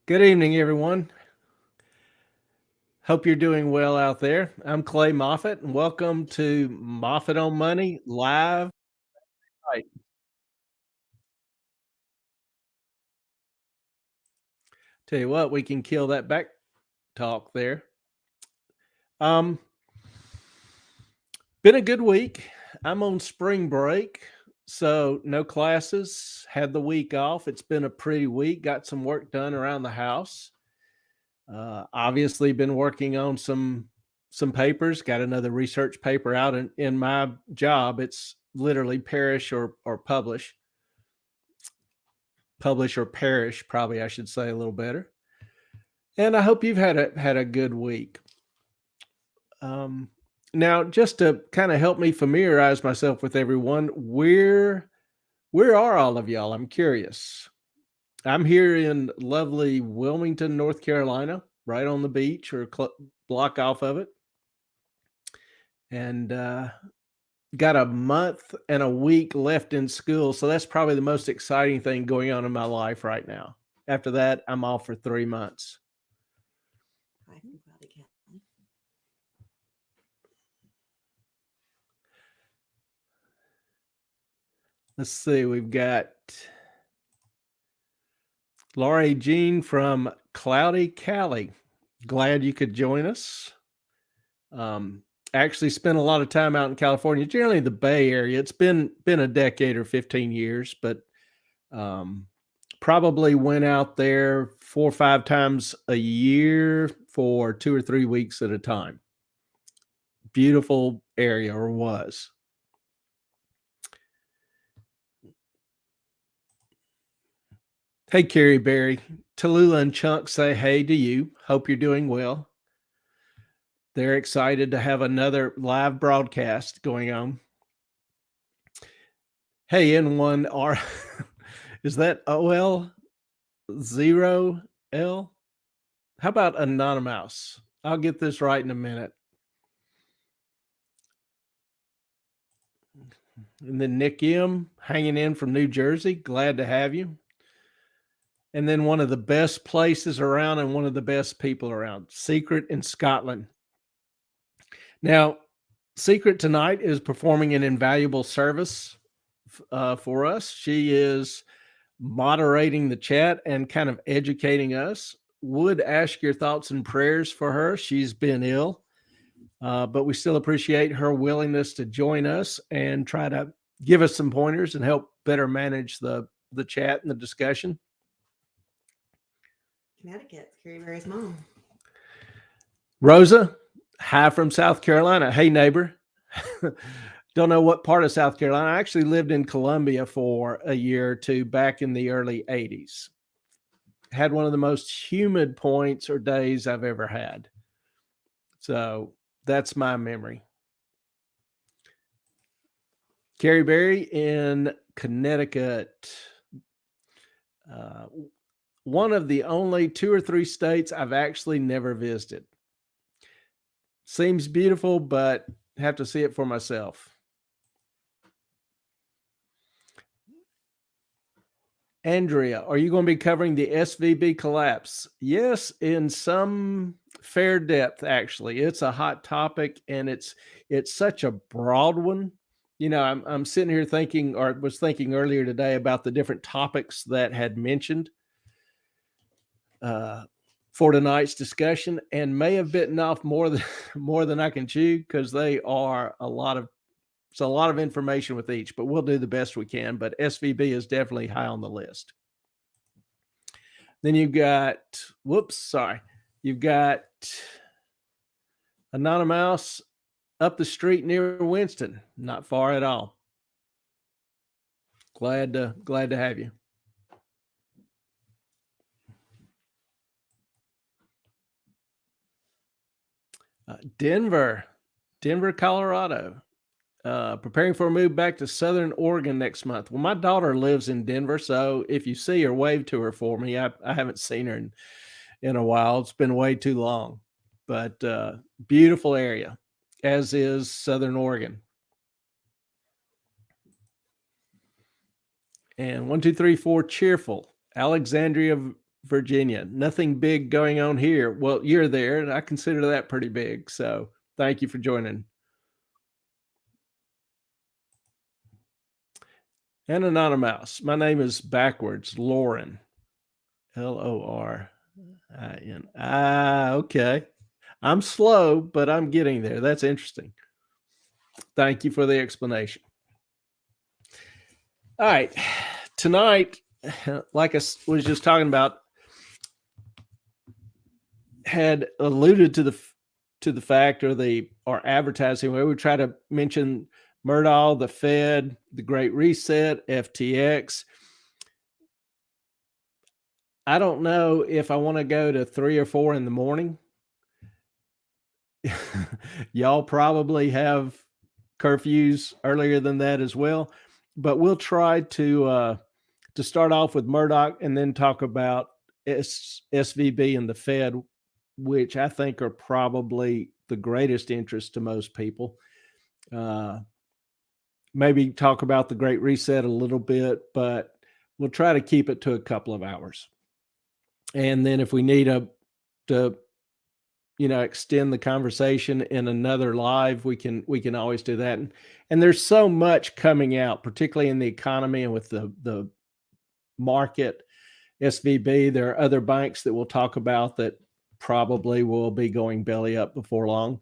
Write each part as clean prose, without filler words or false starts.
Good evening, everyone. Hope you're doing well out there. I'm Clay Moffat, and welcome to Moffat on Money live. Right. Tell you what, we can kill that back talk there. Um, been a good week. I'm on spring break, so no classes. Had the week off. It's been a pretty week. Got some work done around the house. Obviously, been working on some papers. Got another research paper out in my job. It's literally perish or publish or perish. Probably I should say a little better. And I hope you've had a good week. Um, Now, just to kind of help me familiarize myself with everyone, where are all of y'all? I'm curious. I'm here in lovely Wilmington, North Carolina, right on the beach or block off of it. And got a month and a week left in school. So that's probably the most exciting thing going on in my life right now. After that, I'm off for 3 months. I can probably count. Let's see. We've got Laurie Jean from Cloudy Cali. Glad you could join us. Actually spent a lot of time out in California, generally the Bay Area. It's been a decade or 15 years, but probably went out there 4 or 5 times a year for 2 or 3 weeks at a time. Beautiful area, or was. Hey, Carrie Berry. Tallulah and Chunk say hey to you. Hope you're doing well. They're excited to have another live broadcast going on. Hey, N1R. Is that OL0L? How about Anonymous? I'll get this right in a minute. And then Nick M hanging in from New Jersey. Glad to have you. And then one of the best places around and one of the best people around, Secret in Scotland. Now, Secret tonight is performing an invaluable service for us. She is moderating the chat and kind of educating us. Would ask your thoughts and prayers for her. She's been ill, but we still appreciate her willingness to join us and try to give us some pointers and help better manage the chat and the discussion. Connecticut, Carrie Mary's mom. Rosa, hi from South Carolina. Hey, neighbor. Don't know what part of South Carolina. I actually lived in Columbia for a year or two back in the early 80s. Had one of the most humid points or days I've ever had. So that's my memory. Carrie Berry in Connecticut. One of the only 2 or 3 states I've actually never visited. Seems beautiful, but have to see it for myself. Andrea, are you going to be covering the SVB collapse? Yes, in some fair depth, actually. It's a hot topic and it's such a broad one. You know, I'm sitting here thinking, or was thinking earlier today about the different topics that had mentioned for tonight's discussion, and may have bitten off more than I can chew, because they are a lot of information with each, but we'll do the best we can. But SVB is definitely high on the list. Then you've got, you've got Anonymous up the street near Winston, not far at all. Glad to have you. Denver, Colorado. Preparing for a move back to Southern Oregon next month. Well, my daughter lives in Denver, so if you see her, wave to her for me. I haven't seen her in a while. It's been way too long, but beautiful area, as is Southern Oregon. And 1, 2, 3, 4, cheerful. Alexandria, Virginia. Nothing big going on here. Well, you're there, and I consider that pretty big. So thank you for joining. And Anonymous. My name is backwards, Lauren. Lorin. Okay. I'm slow, but I'm getting there. That's interesting. Thank you for the explanation. All right. Tonight, like I was just talking about, had alluded to the fact or our advertising where we try to mention Murdaugh, the Fed, the Great Reset, FTX. I don't know if I want to go to 3 or 4 in the morning. Y'all probably have curfews earlier than that as well, but we'll try to start off with Murdaugh and then talk about SVB and the Fed, which I think are probably the greatest interest to most people. Maybe talk about the Great Reset a little bit, but we'll try to keep it to a couple of hours. And then if we need to extend the conversation in another live, we can always do that. And there's so much coming out, particularly in the economy and with the market. SVB, there are other banks that we'll talk about that probably will be going belly up before long.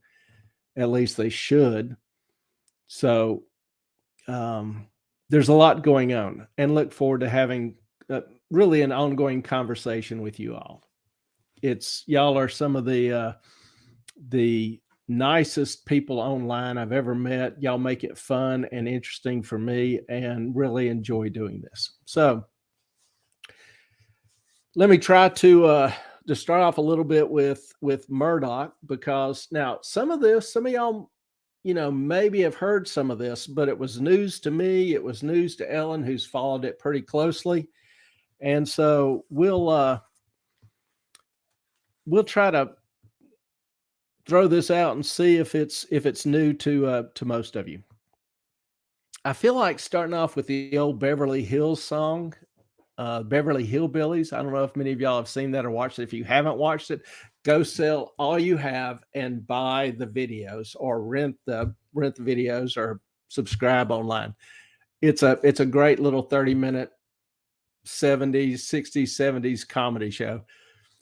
At least they should. So there's a lot going on, and look forward to having really an ongoing conversation with you all. Y'all are some of the nicest people online I've ever met. Y'all make it fun and interesting for me, and really enjoy doing this. So let me try to start off a little bit with Murdaugh, because now some of y'all, maybe have heard some of this, but it was news to me. It was news to Ellen, who's followed it pretty closely. And so we'll try to throw this out and see if it's new to most of you. I feel like starting off with the old Beverly Hills song, Beverly Hillbillies. I don't know if many of y'all have seen that or watched it. If you haven't watched it, go sell all you have and buy the videos, or rent the videos, or subscribe online. It's a great little 30-minute 70s, 60s, 70s comedy show.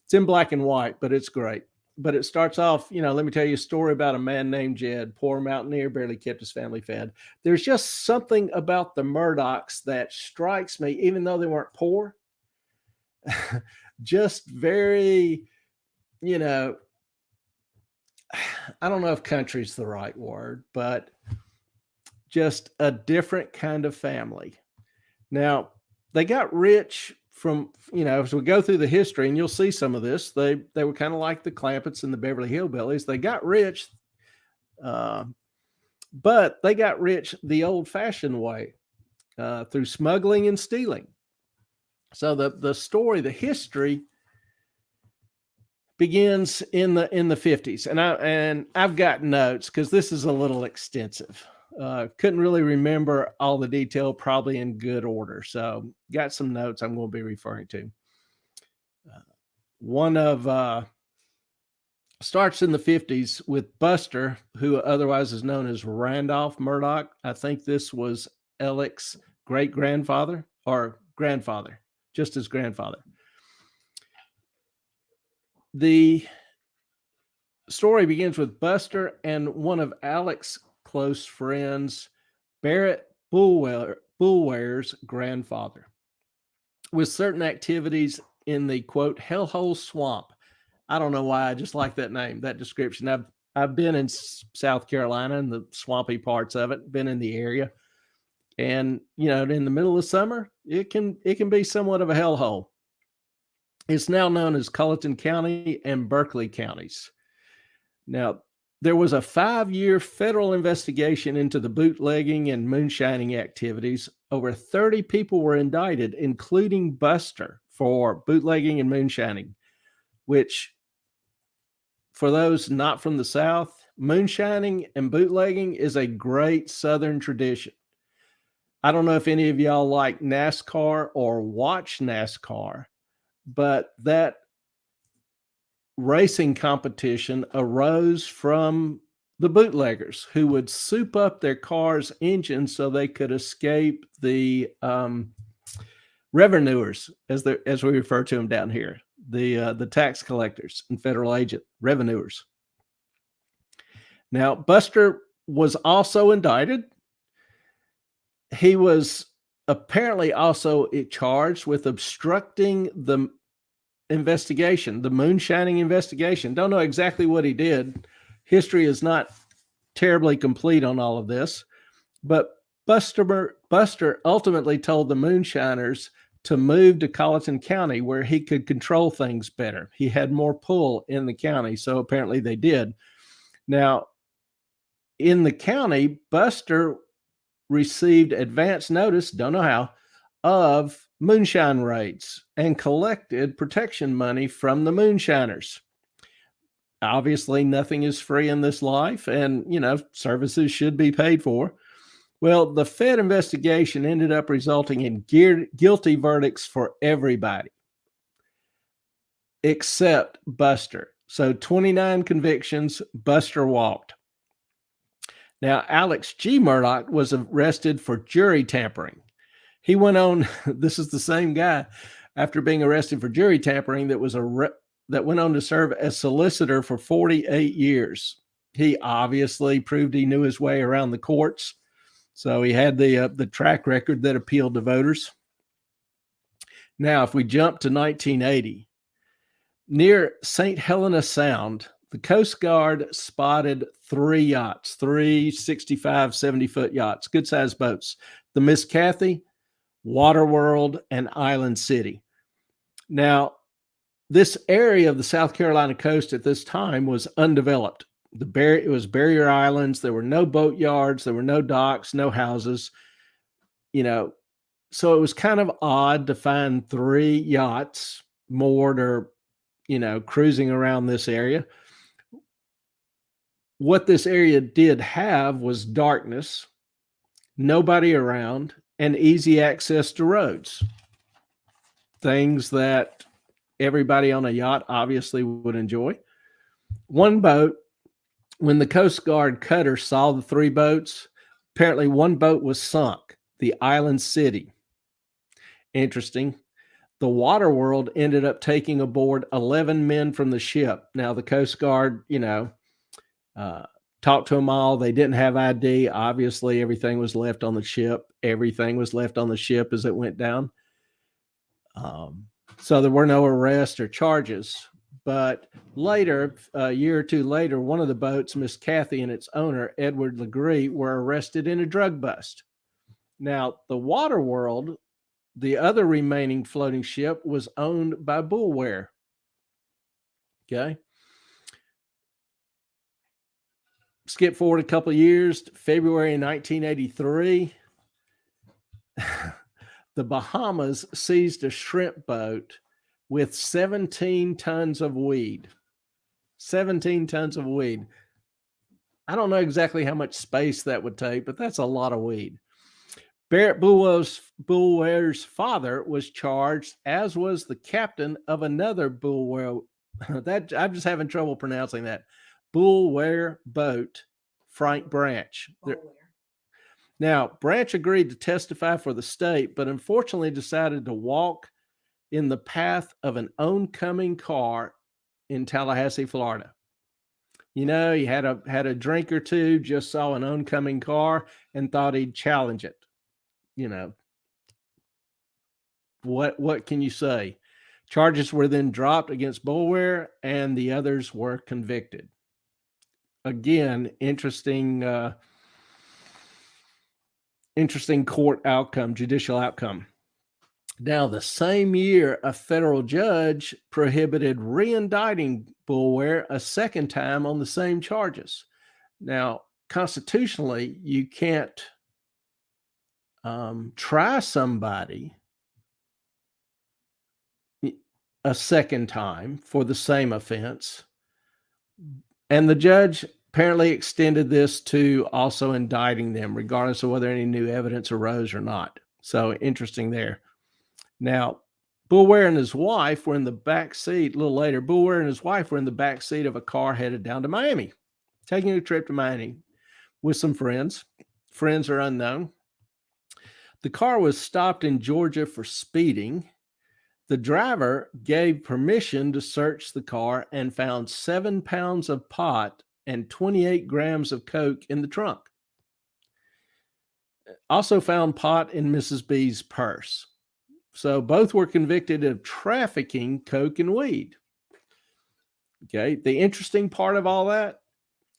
It's in black and white, but it's great. But it starts off, let me tell you a story about a man named Jed, poor mountaineer, barely kept his family fed. There's just something about the Murdaughs that strikes me, even though they weren't poor, just very, I don't know if country's the right word, but just a different kind of family. Now, they got rich from, as we go through the history, and you'll see some of this, they were kind of like the Clampetts and the Beverly Hillbillies. They got rich, but they got rich the old-fashioned way, through smuggling and stealing. So the story, the history begins in the 50s, and I've got notes because this is a little extensive. Couldn't really remember all the detail, probably in good order. So got some notes I'm going to be referring to. One of starts in the 50s with Buster, who otherwise is known as Randolph Murdaugh. I think this was Alec's great-grandfather, or grandfather, just his grandfather. The story begins with Buster and one of Alec's close friends, Barrett Bulware's grandfather, with certain activities in the, quote, hellhole swamp. I don't know why, I just like that name, that description. I've been in South Carolina and the swampy parts of it, been in the area. And, in the middle of summer, it can be somewhat of a hellhole. It's now known as Culleton County and Berkeley counties. Now, there was a 5-year federal investigation into the bootlegging and moonshining activities. Over 30 people were indicted, including Buster, for bootlegging and moonshining, which, for those not from the South, moonshining and bootlegging is a great Southern tradition. I don't know if any of y'all like NASCAR or watch NASCAR, but that racing competition arose from the bootleggers who would soup up their cars' engines so they could escape the revenuers, as we refer to them down here, the tax collectors and federal agent revenuers. Now, Buster was also indicted. He was apparently also charged with obstructing the investigation, the moonshining investigation. Don't know exactly what he did. History is not terribly complete on all of this, but Buster ultimately told the moonshiners to move to Colleton County where he could control things better. He had more pull in the county, so apparently they did. Now, in the county, Buster received advance notice, don't know how, of moonshine raids and collected protection money from the moonshiners. Obviously, nothing is free in this life, and, services should be paid for. Well, the Fed investigation ended up resulting in guilty verdicts for everybody except Buster. So 29 convictions, Buster walked. Now, Alex G. Murdaugh was arrested for jury tampering. He went on, this is the same guy, after being arrested for jury tampering, that went on to serve as solicitor for 48 years. He obviously proved he knew his way around the courts. So he had the track record that appealed to voters. Now, if we jump to 1980, near St. Helena Sound, the Coast Guard spotted 3 yachts, 3 65, 70-foot yachts, good-sized boats. The Miss Kathy, Waterworld, and Island City. Now, this area of the South Carolina coast at this time was undeveloped. It was barrier islands. There were no boat yards. There were no docks, no houses. So it was kind of odd to find 3 yachts moored or, cruising around this area. What this area did have was darkness, nobody around, and easy access to roads. Things that everybody on a yacht obviously would enjoy. One boat, when the Coast Guard cutter saw the 3 boats, apparently one boat was sunk, the Island City. Interesting. The Waterworld ended up taking aboard 11 men from the ship. Now, the Coast Guard, talked to them all. They didn't have ID. Obviously, everything was left on the ship. Everything was left on the ship as it went down. So there were no arrests or charges. But later, a year or 2 later, one of the boats, Miss Kathy, and its owner, Edward Legree, were arrested in a drug bust. Now, the Waterworld, the other remaining floating ship, was owned by Bullware. Okay. Skip forward a couple of years, February 1983, the Bahamas seized a shrimp boat with 17 tons of weed. 17 tons of weed. I don't know exactly how much space that would take, but that's a lot of weed. Barrett Bullware's father was charged, as was the captain of another Bullware. That I'm just having trouble pronouncing that. Bullware boat, Frank Branch. Now, Branch agreed to testify for the state, but unfortunately decided to walk in the path of an oncoming car in Tallahassee, Florida. He had a drink or two, just saw an oncoming car and thought he'd challenge it. What can you say? Charges were then dropped against Bullware, and the others were convicted. Again, interesting court outcome, judicial outcome. Now, the same year, a federal judge prohibited re-indicting Bullware a second time on the same charges. Now, constitutionally, you can't try somebody a second time for the same offense. And the judge apparently extended this to also indicting them, regardless of whether any new evidence arose or not. So interesting there. Now, Boulware and his wife were in the back seat. A little later, Boulware and his wife were in the back seat of a car headed down to Miami, taking a trip to Miami with some friends. Friends are unknown. The car was stopped in Georgia for speeding. The driver gave permission to search the car and found 7 pounds of pot and 28 grams of coke in the trunk. Also found pot in Mrs. B's purse. So both were convicted of trafficking coke and weed. Okay. The interesting part of all that,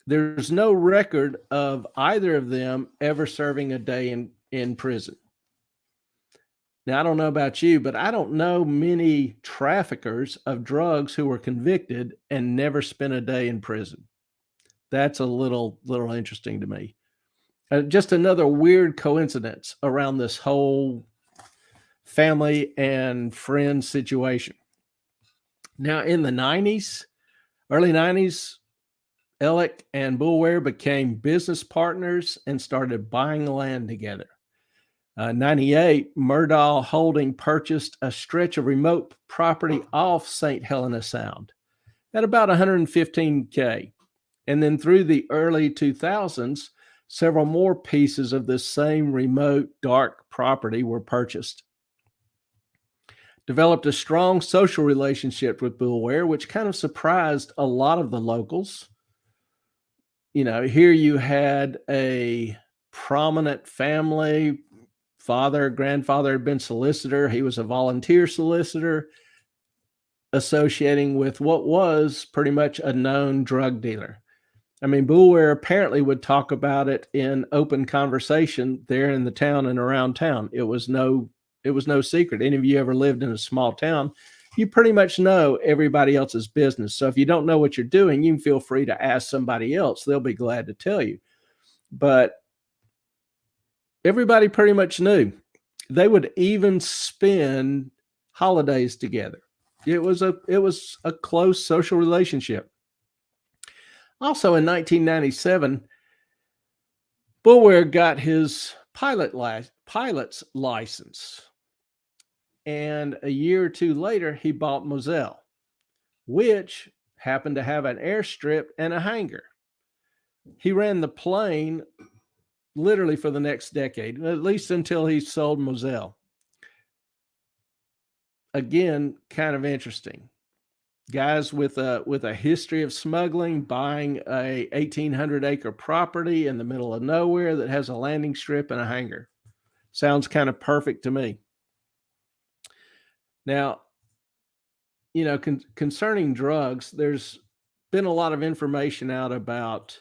there's no record of either of them ever serving a day in prison. Now, I don't know about you, but I don't know many traffickers of drugs who were convicted and never spent a day in prison. That's a little interesting to me. Just another weird coincidence around this whole family and friend situation. Now, in the 90s, early 90s, Ellick and Boulware became business partners and started buying land together. 98, Murdaugh Holding purchased a stretch of remote property off St. Helena Sound at about 115K. And then through the early 2000s, several more pieces of this same remote dark property were purchased. Developed a strong social relationship with Boulware, which kind of surprised a lot of the locals. You know, here you had a prominent family. Grandfather had been solicitor. He was a volunteer solicitor associating with what was pretty much a known drug dealer. I mean, Boulware apparently would talk about it in open conversation there in the town and around town. It was no secret. Any of you ever lived in a small town, you pretty much know everybody else's business. So if you don't know what you're doing, you can feel free to ask somebody else. They'll be glad to tell you. But everybody pretty much knew. They would even spend holidays together. It was a close social relationship. Also in 1997, Boulware got his pilot's license. And a year or two later, he bought Moselle, which happened to have an airstrip and a hangar. He ran the plane literally for the next decade, at least until he sold Moselle. Again, kind of interesting. Guys with a history of smuggling, buying a 1,800-acre property in the middle of nowhere that has a landing strip and a hangar. Sounds kind of perfect to me. Now, you know, concerning drugs, there's been a lot of information out about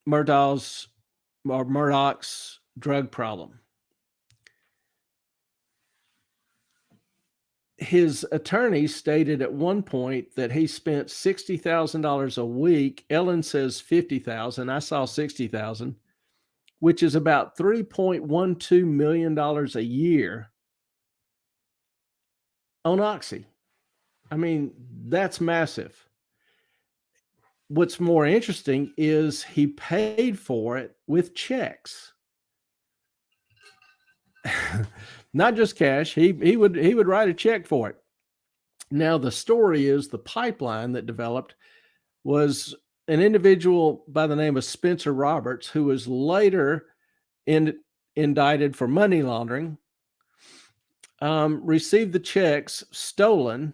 Murdaugh's drug problem. His attorney stated at one point that he spent $60,000 a week. Ellen says 50,000. I saw 60,000, which is about $3.12 million a year on Oxy. I mean, that's massive. What's more interesting is he paid for it with checks. Not just cash. He would write a check for it. Now, the story is the pipeline that developed was an individual by the name of Spencer Roberts, who was later indicted for money laundering, received the checks stolen,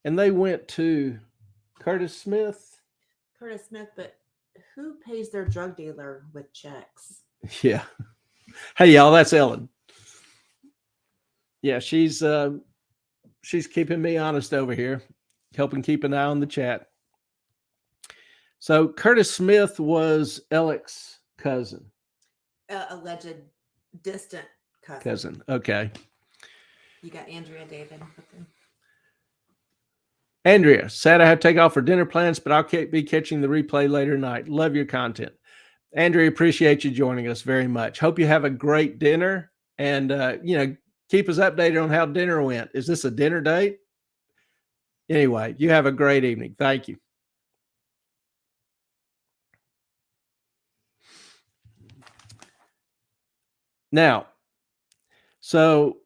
and they went to Curtis Smith, but who pays their drug dealer with checks? Yeah. Hey, y'all, that's Ellen. Yeah, she's keeping me honest over here, helping keep an eye on the chat. So Curtis Smith was Ellick's cousin. Alleged distant Cousin. Okay. You got Andrea David. Andrea, sad I have to take off for dinner plans, but I'll be catching the replay later tonight. Love your content. Andrea, appreciate you joining us very much. Hope you have a great dinner, and keep us updated on how dinner went. Is this a dinner date? Anyway, you have a great evening. Thank you. Now, So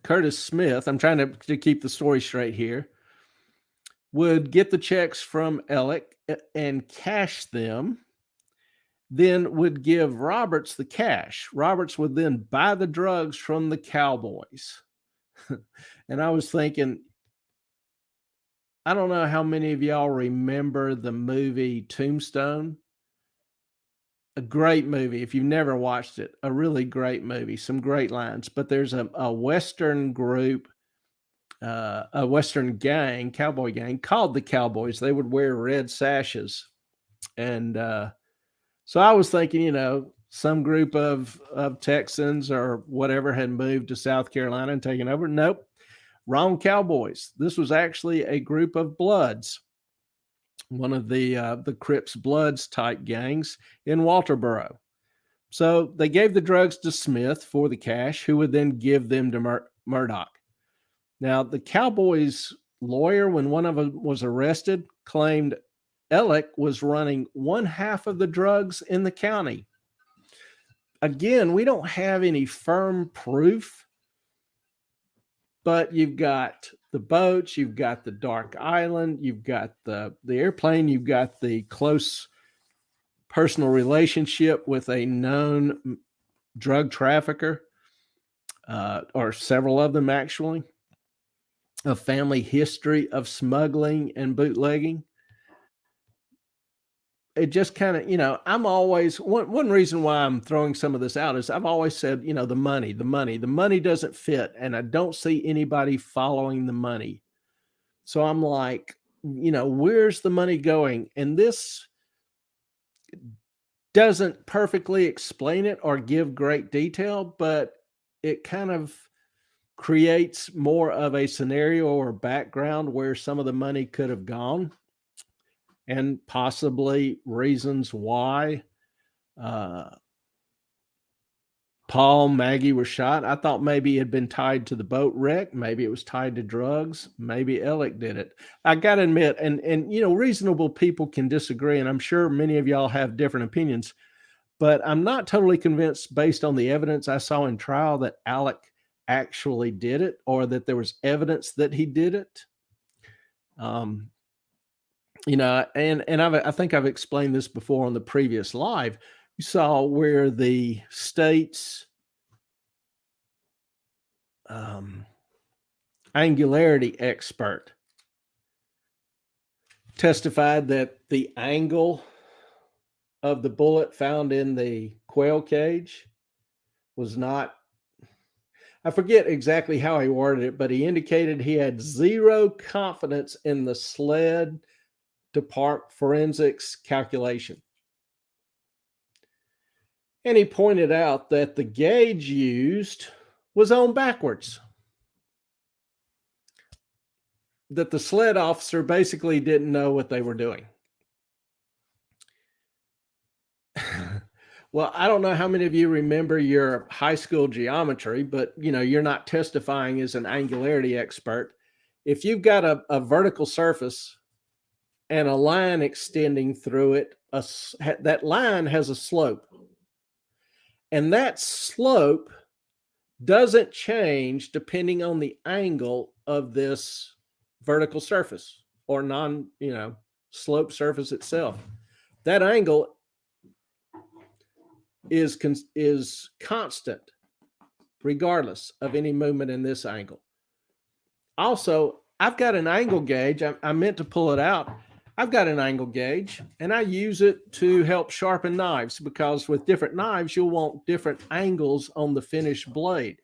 Curtis Smith, I'm trying to keep the story straight here, would get the checks from Alec and cash them, then would give Roberts the cash. Roberts would then buy the drugs from the cowboys. And I was thinking, I don't know how many of y'all remember the movie Tombstone. A great movie. If you've never watched it, a really great movie, some great lines. But there's a Western group, a Western gang, cowboy gang called the Cowboys. They would wear red sashes. And so I was thinking, some group of Texans or whatever had moved to South Carolina and taken over. Nope. Wrong Cowboys. This was actually a group of Bloods, one of the Crips Bloods type gangs in Walterboro. So they gave the drugs to Smith for the cash, who would then give them to Murdaugh. Now, the Cowboys' lawyer, when one of them was arrested, claimed Alec was running one half of the drugs in the county. Again, we don't have any firm proof, but you've got the boats, you've got the dark island, you've got the airplane, you've got the close personal relationship with a known drug trafficker, or several of them actually, a family history of smuggling and bootlegging. It just kind of, I'm always, one reason why I'm throwing some of this out is I've always said, the money doesn't fit, and I don't see anybody following the money. So I'm like, where's the money going? And this doesn't perfectly explain it or give great detail, but it kind of creates more of a scenario or background where some of the money could have gone, and possibly reasons why Paul, Maggie were shot. I thought maybe it had been tied to the boat wreck. Maybe it was tied to drugs. Maybe Alec did it. I got to admit, and reasonable people can disagree, and I'm sure many of y'all have different opinions, but I'm not totally convinced based on the evidence I saw in trial that Alec actually did it, or that there was evidence that he did it. And I think I've explained this before on the previous live. You saw where the state's angularity expert testified that the angle of the bullet found in the quail cage was not, I forget exactly how he worded it, but he indicated he had zero confidence in the SLED Department forensics calculation. And he pointed out that the gauge used was on backwards. That the SLED officer basically didn't know what they were doing. Well, I don't know how many of you remember your high school geometry, but you're not testifying as an angularity expert. If you've got a vertical surface and a line extending through it, that line has a slope. And that slope doesn't change depending on the angle of this vertical surface or slope surface itself. That angle is constant regardless of any movement in this angle. Also, I've got an angle gauge. I meant to pull it out. I've got an angle gauge, and I use it to help sharpen knives, because with different knives, you'll want different angles on the finished blade.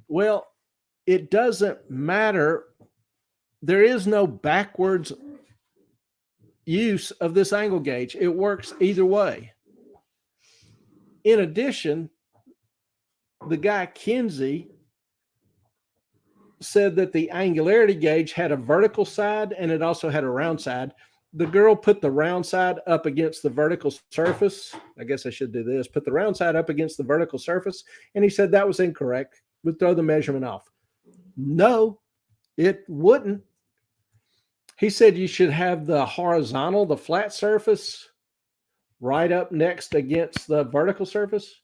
Well, it doesn't matter. There is no backwards use of this angle gauge. It works either way. In addition, the guy Kinsey said that the angularity gauge had a vertical side and it also had a round side. The girl put the round side up against the vertical surface. I guess I should do this. Put the round side up against the vertical surface. And he said that was incorrect. Would throw the measurement off. No, it wouldn't. He said you should have the horizontal, the flat surface, right up next against the vertical surface.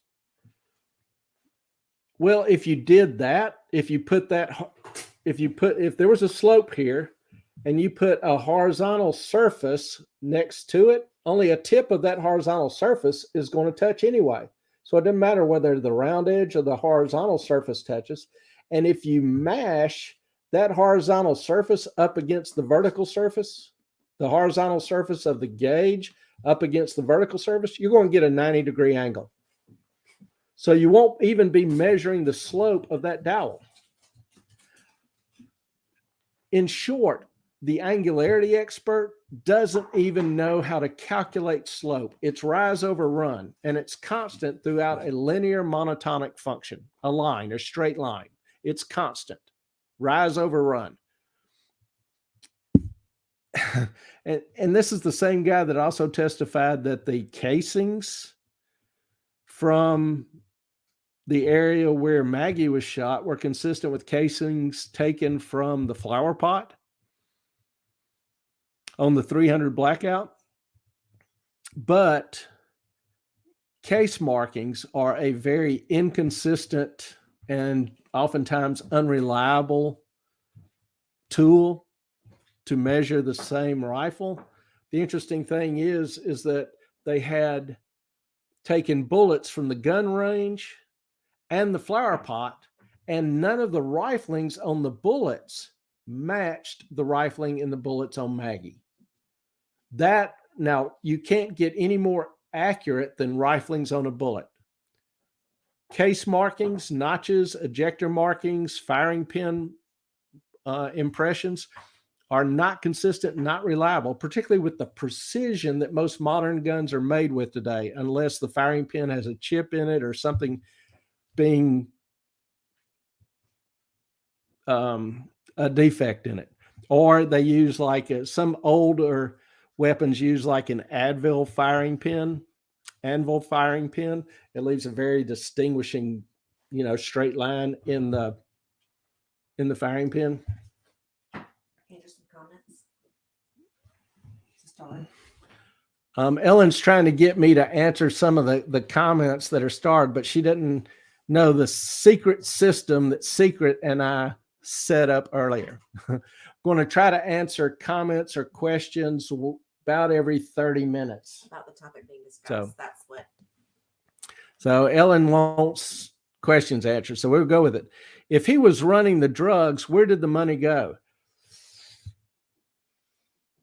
Well, if you did that, if there was a slope here and you put a horizontal surface next to it, only a tip of that horizontal surface is going to touch anyway. So it doesn't matter whether the round edge or the horizontal surface touches. And if you mash that horizontal surface up against the vertical surface, the horizontal surface of the gauge up against the vertical surface, you're going to get a 90-degree angle. So you won't even be measuring the slope of that dowel. In short, the angularity expert doesn't even know how to calculate slope. It's rise over run, and it's constant throughout a linear monotonic function, a line, a straight line. It's constant, rise over run. And this is the same guy that also testified that the casings from the area where Maggie was shot were consistent with casings taken from the flower pot on the 300 blackout. But case markings are a very inconsistent and oftentimes unreliable tool to measure the same rifle. The interesting thing is that they had taken bullets from the gun range and the flower pot, and none of the riflings on the bullets matched the rifling in the bullets on Maggie. That, now, you can't get any more accurate than riflings on a bullet. Case markings, notches, ejector markings, firing pin impressions are not consistent, not reliable, particularly with the precision that most modern guns are made with today, unless the firing pin has a chip in it or something being a defect in it. Or they use like some older weapons use like an anvil firing pin. It leaves a very distinguishing, straight line in the firing pin. Interesting comments. Starred. Ellen's trying to get me to answer some of the comments that are starred, but she didn't know the secret system that Secret and I set up earlier. I'm going to try to answer comments or questions about every 30 minutes. About the topic being discussed. That's what. So Ellen wants questions answered. So we'll go with it. If he was running the drugs, where did the money go?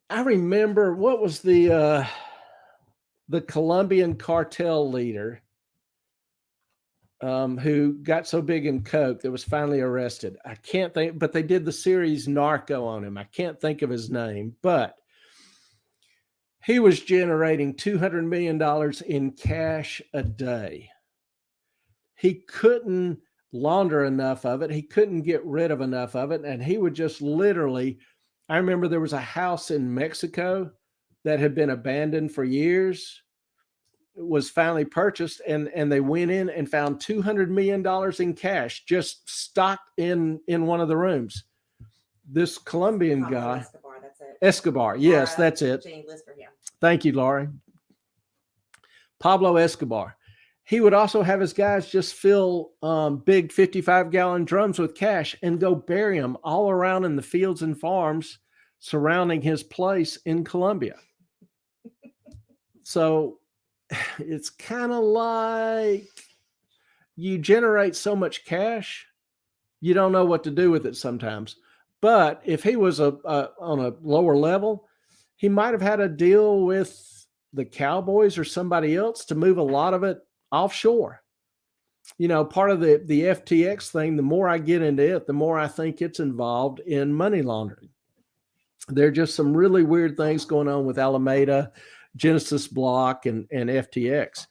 I remember, what was the Colombian cartel leader who got so big in coke that was finally arrested. I can't think, but they did the series Narco on him. I can't think of his name, but he was generating $200 million in cash a day. He couldn't launder enough of it. He couldn't get rid of enough of it. And he would just literally, I remember there was a house in Mexico that had been abandoned for years, was finally purchased, and they went in and found $200 million in cash just stocked in one of the rooms. This Colombian guy, Escobar, that's it. Escobar, yes, that's it. Thank you, Laurie. Pablo Escobar. He would also have his guys just fill big 55-gallon drums with cash and go bury them all around in the fields and farms surrounding his place in Colombia. So it's kind of like you generate so much cash, you don't know what to do with it sometimes. But if he was on a lower level, he might have had a deal with the Cowboys or somebody else to move a lot of it offshore. Part of the FTX thing, the more I get into it, the more I think it's involved in money laundering. There are just some really weird things going on with Alameda, Genesis Block, and FTX.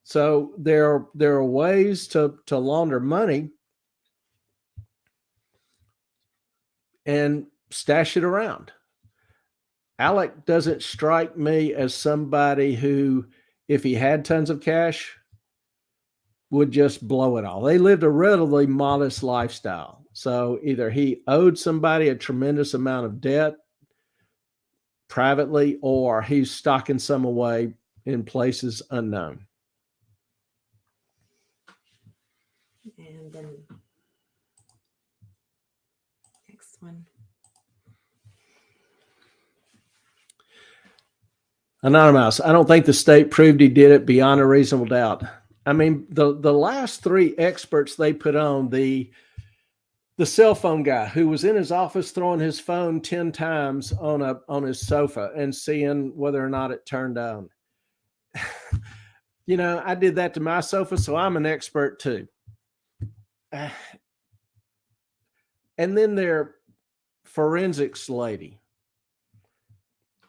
So there are ways to launder money and stash it around. Alec doesn't strike me as somebody who, if he had tons of cash, would just blow it all. They lived a relatively modest lifestyle. So either he owed somebody a tremendous amount of debt privately, or he's stocking some away in places unknown. And then next one. Anonymous, I don't think the state proved he did it beyond a reasonable doubt. I mean, the last three experts they put on, the cell phone guy who was in his office throwing his phone 10 times on his sofa and seeing whether or not it turned on. You know, I did that to my sofa, so I'm an expert too. And then their forensics lady,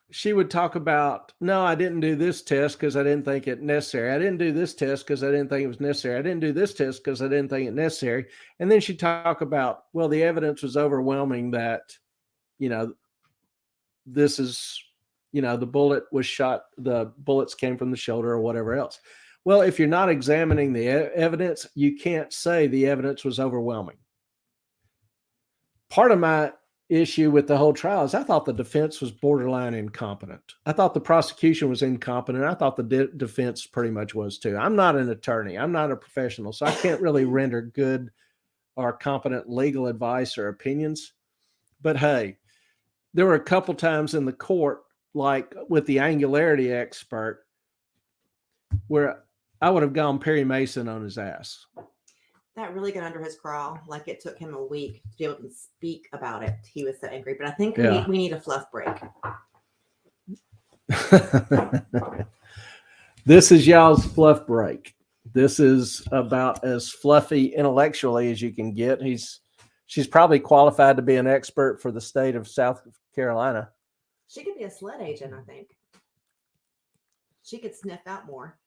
she would talk about, no, I didn't do this test because I didn't think it necessary. I didn't do this test because I didn't think it was necessary. I didn't do this test because I didn't think it necessary. And then she'd talk about, well, the evidence was overwhelming that, you know, this is, you know, the bullet was shot, the bullets came from the shoulder or whatever else. Well, if you're not examining the evidence, you can't say the evidence was overwhelming. Part of my issue with the whole trial is I thought the defense was borderline incompetent. I thought the prosecution was incompetent. I thought the defense pretty much was too. I'm not an attorney. I'm not a professional, so I can't really render good or competent legal advice or opinions. But hey, there were a couple times in the court, like with the angularity expert, where I would have gone Perry Mason on his ass. That really got under his craw. Like it took him a week to be able to speak about it. He was so angry. But I think we need a fluff break. This is y'all's fluff break. This is about as fluffy intellectually as you can get. She's probably qualified to be an expert for the state of South Carolina. She could be a sled agent, I think. She could sniff out more.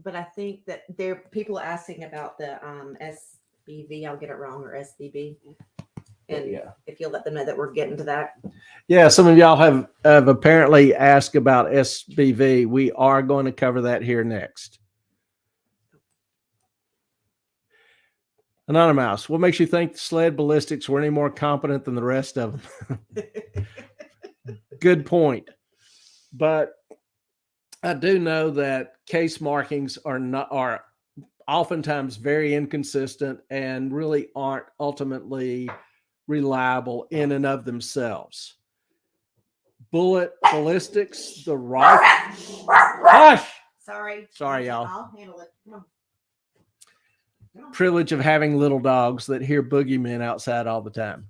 But I think that there are people asking about the SBV. I'll get it wrong, or SBB. And if you'll let them know that we're getting to that. Yeah, some of y'all have apparently asked about SBV. We are going to cover that here next. Anonymous, what makes you think sled ballistics were any more competent than the rest of them? Good point. But I do know that case markings are oftentimes very inconsistent and really aren't ultimately reliable in and of themselves. Bullet ballistics, the rifle. Hush! Sorry, y'all. I'll handle it. Come on. Privilege of having little dogs that hear boogeymen outside all the time.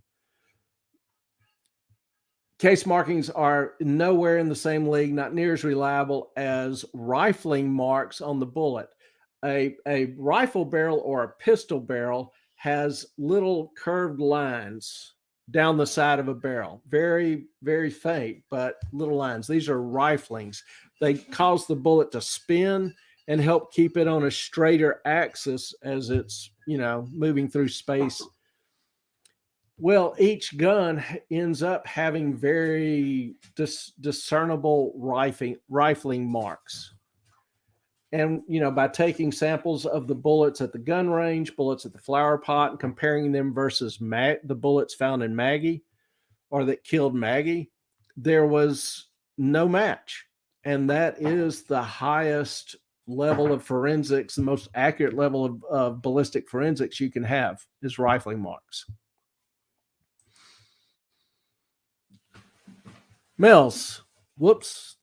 Case markings are nowhere in the same league, not near as reliable as rifling marks on the bullet. A rifle barrel or a pistol barrel has little curved lines down the side of a barrel. Very, very faint, but little lines. These are riflings. They cause the bullet to spin and help keep it on a straighter axis as it's, you know, moving through space. Well, each gun ends up having very discernible rifling marks. And, you know, by taking samples of the bullets at the gun range, bullets at the flower pot, and comparing them versus the bullets found in Maggie, or that killed Maggie, there was no match. And that is the highest level of forensics, the most accurate level of ballistic forensics you can have is rifling marks. Mills, whoops,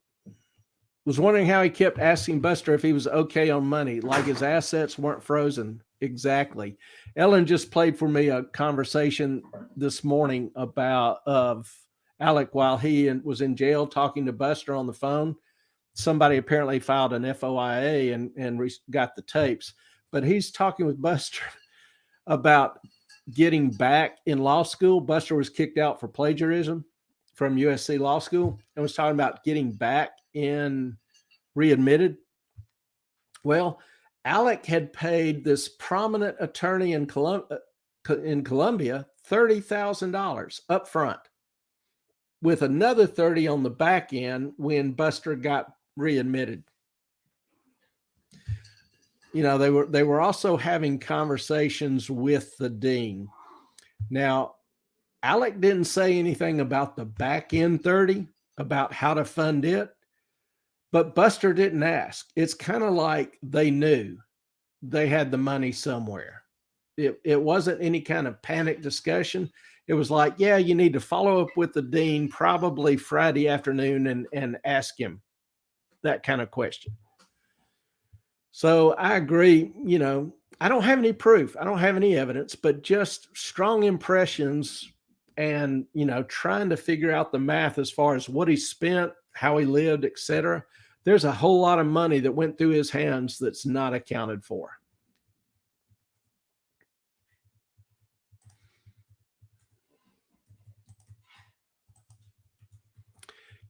was wondering how he kept asking Buster if he was okay on money, like his assets weren't frozen. Exactly. Ellen just played for me a conversation this morning of Alec while he was in jail talking to Buster on the phone. Somebody apparently filed an FOIA and got the tapes, but he's talking with Buster about getting back in law school. Buster was kicked out for plagiarism from USC Law School and was talking about getting back in readmitted. Well, Alec had paid this prominent attorney in Columbia $30,000 up front, with another 30 on the back end when Buster got readmitted. You know, they were also having conversations with the dean. Now, Alec didn't say anything about the back end 30, about how to fund it, but Buster didn't ask. It's kind of like they knew they had the money somewhere. It wasn't any kind of panic discussion. It was like, yeah, you need to follow up with the dean probably Friday afternoon and ask him that kind of question. So I agree, I don't have any proof. I don't have any evidence, but just strong impressions and, trying to figure out the math as far as what he spent, how he lived, etc. There's a whole lot of money that went through his hands that's not accounted for.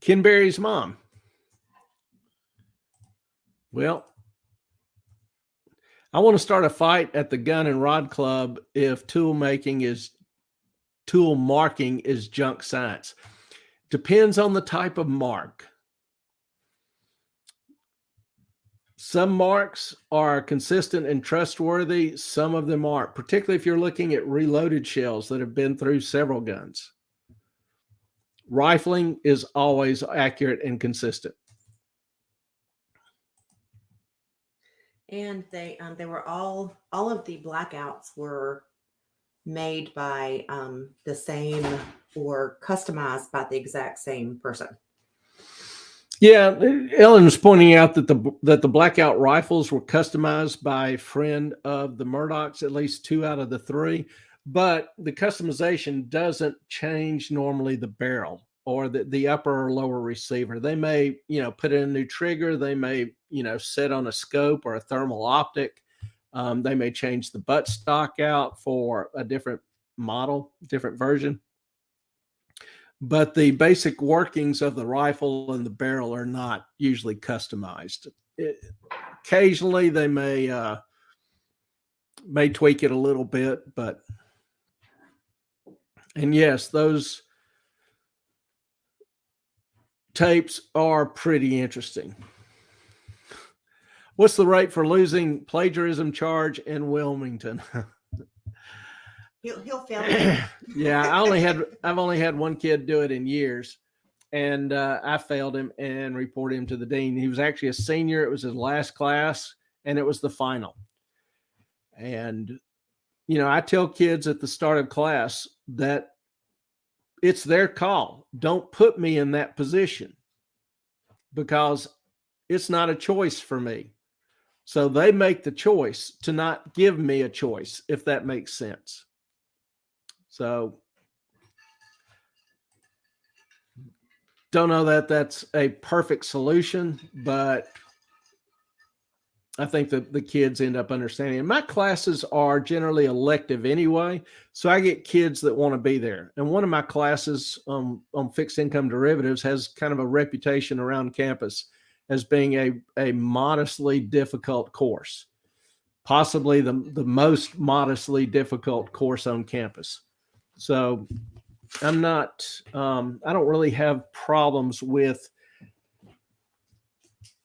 Ken Berry's mom. Well, I want to start a fight at the Gun and Rod Club if tool marking is junk science. Depends on the type of mark. Some marks are consistent and trustworthy. Some of them aren't, particularly if you're looking at reloaded shells that have been through several guns. Rifling is always accurate and consistent. And they were all of the blackouts were made by the same or customized by the exact same person. Yeah, Ellen was pointing out that the blackout rifles were customized by a friend of the Murdaughs, at least 2 out of the 3, but the customization doesn't change normally the barrel or the upper or lower receiver. They may, put in a new trigger. They may, set on a scope or a thermal optic. They may change the butt stock out for a different model, different version. But the basic workings of the rifle and the barrel are not usually customized. Occasionally, they may tweak it a little bit, and yes, those tapes are pretty interesting. What's the rate for losing plagiarism charge in Wilmington? He'll fail me. Yeah, I've only had one kid do it in years, and I failed him and reported him to the dean. He was actually a senior. It was his last class, and it was the final. And I tell kids at the start of class that it's their call. Don't put me in that position because it's not a choice for me. So they make the choice to not give me a choice, if that makes sense. So don't know that that's a perfect solution, but I think that the kids end up understanding. And my classes are generally elective anyway, so I get kids that want to be there. And one of my classes on fixed income derivatives has kind of a reputation around campus as being a modestly difficult course, possibly the most modestly difficult course on campus. So I'm not, I don't really have problems with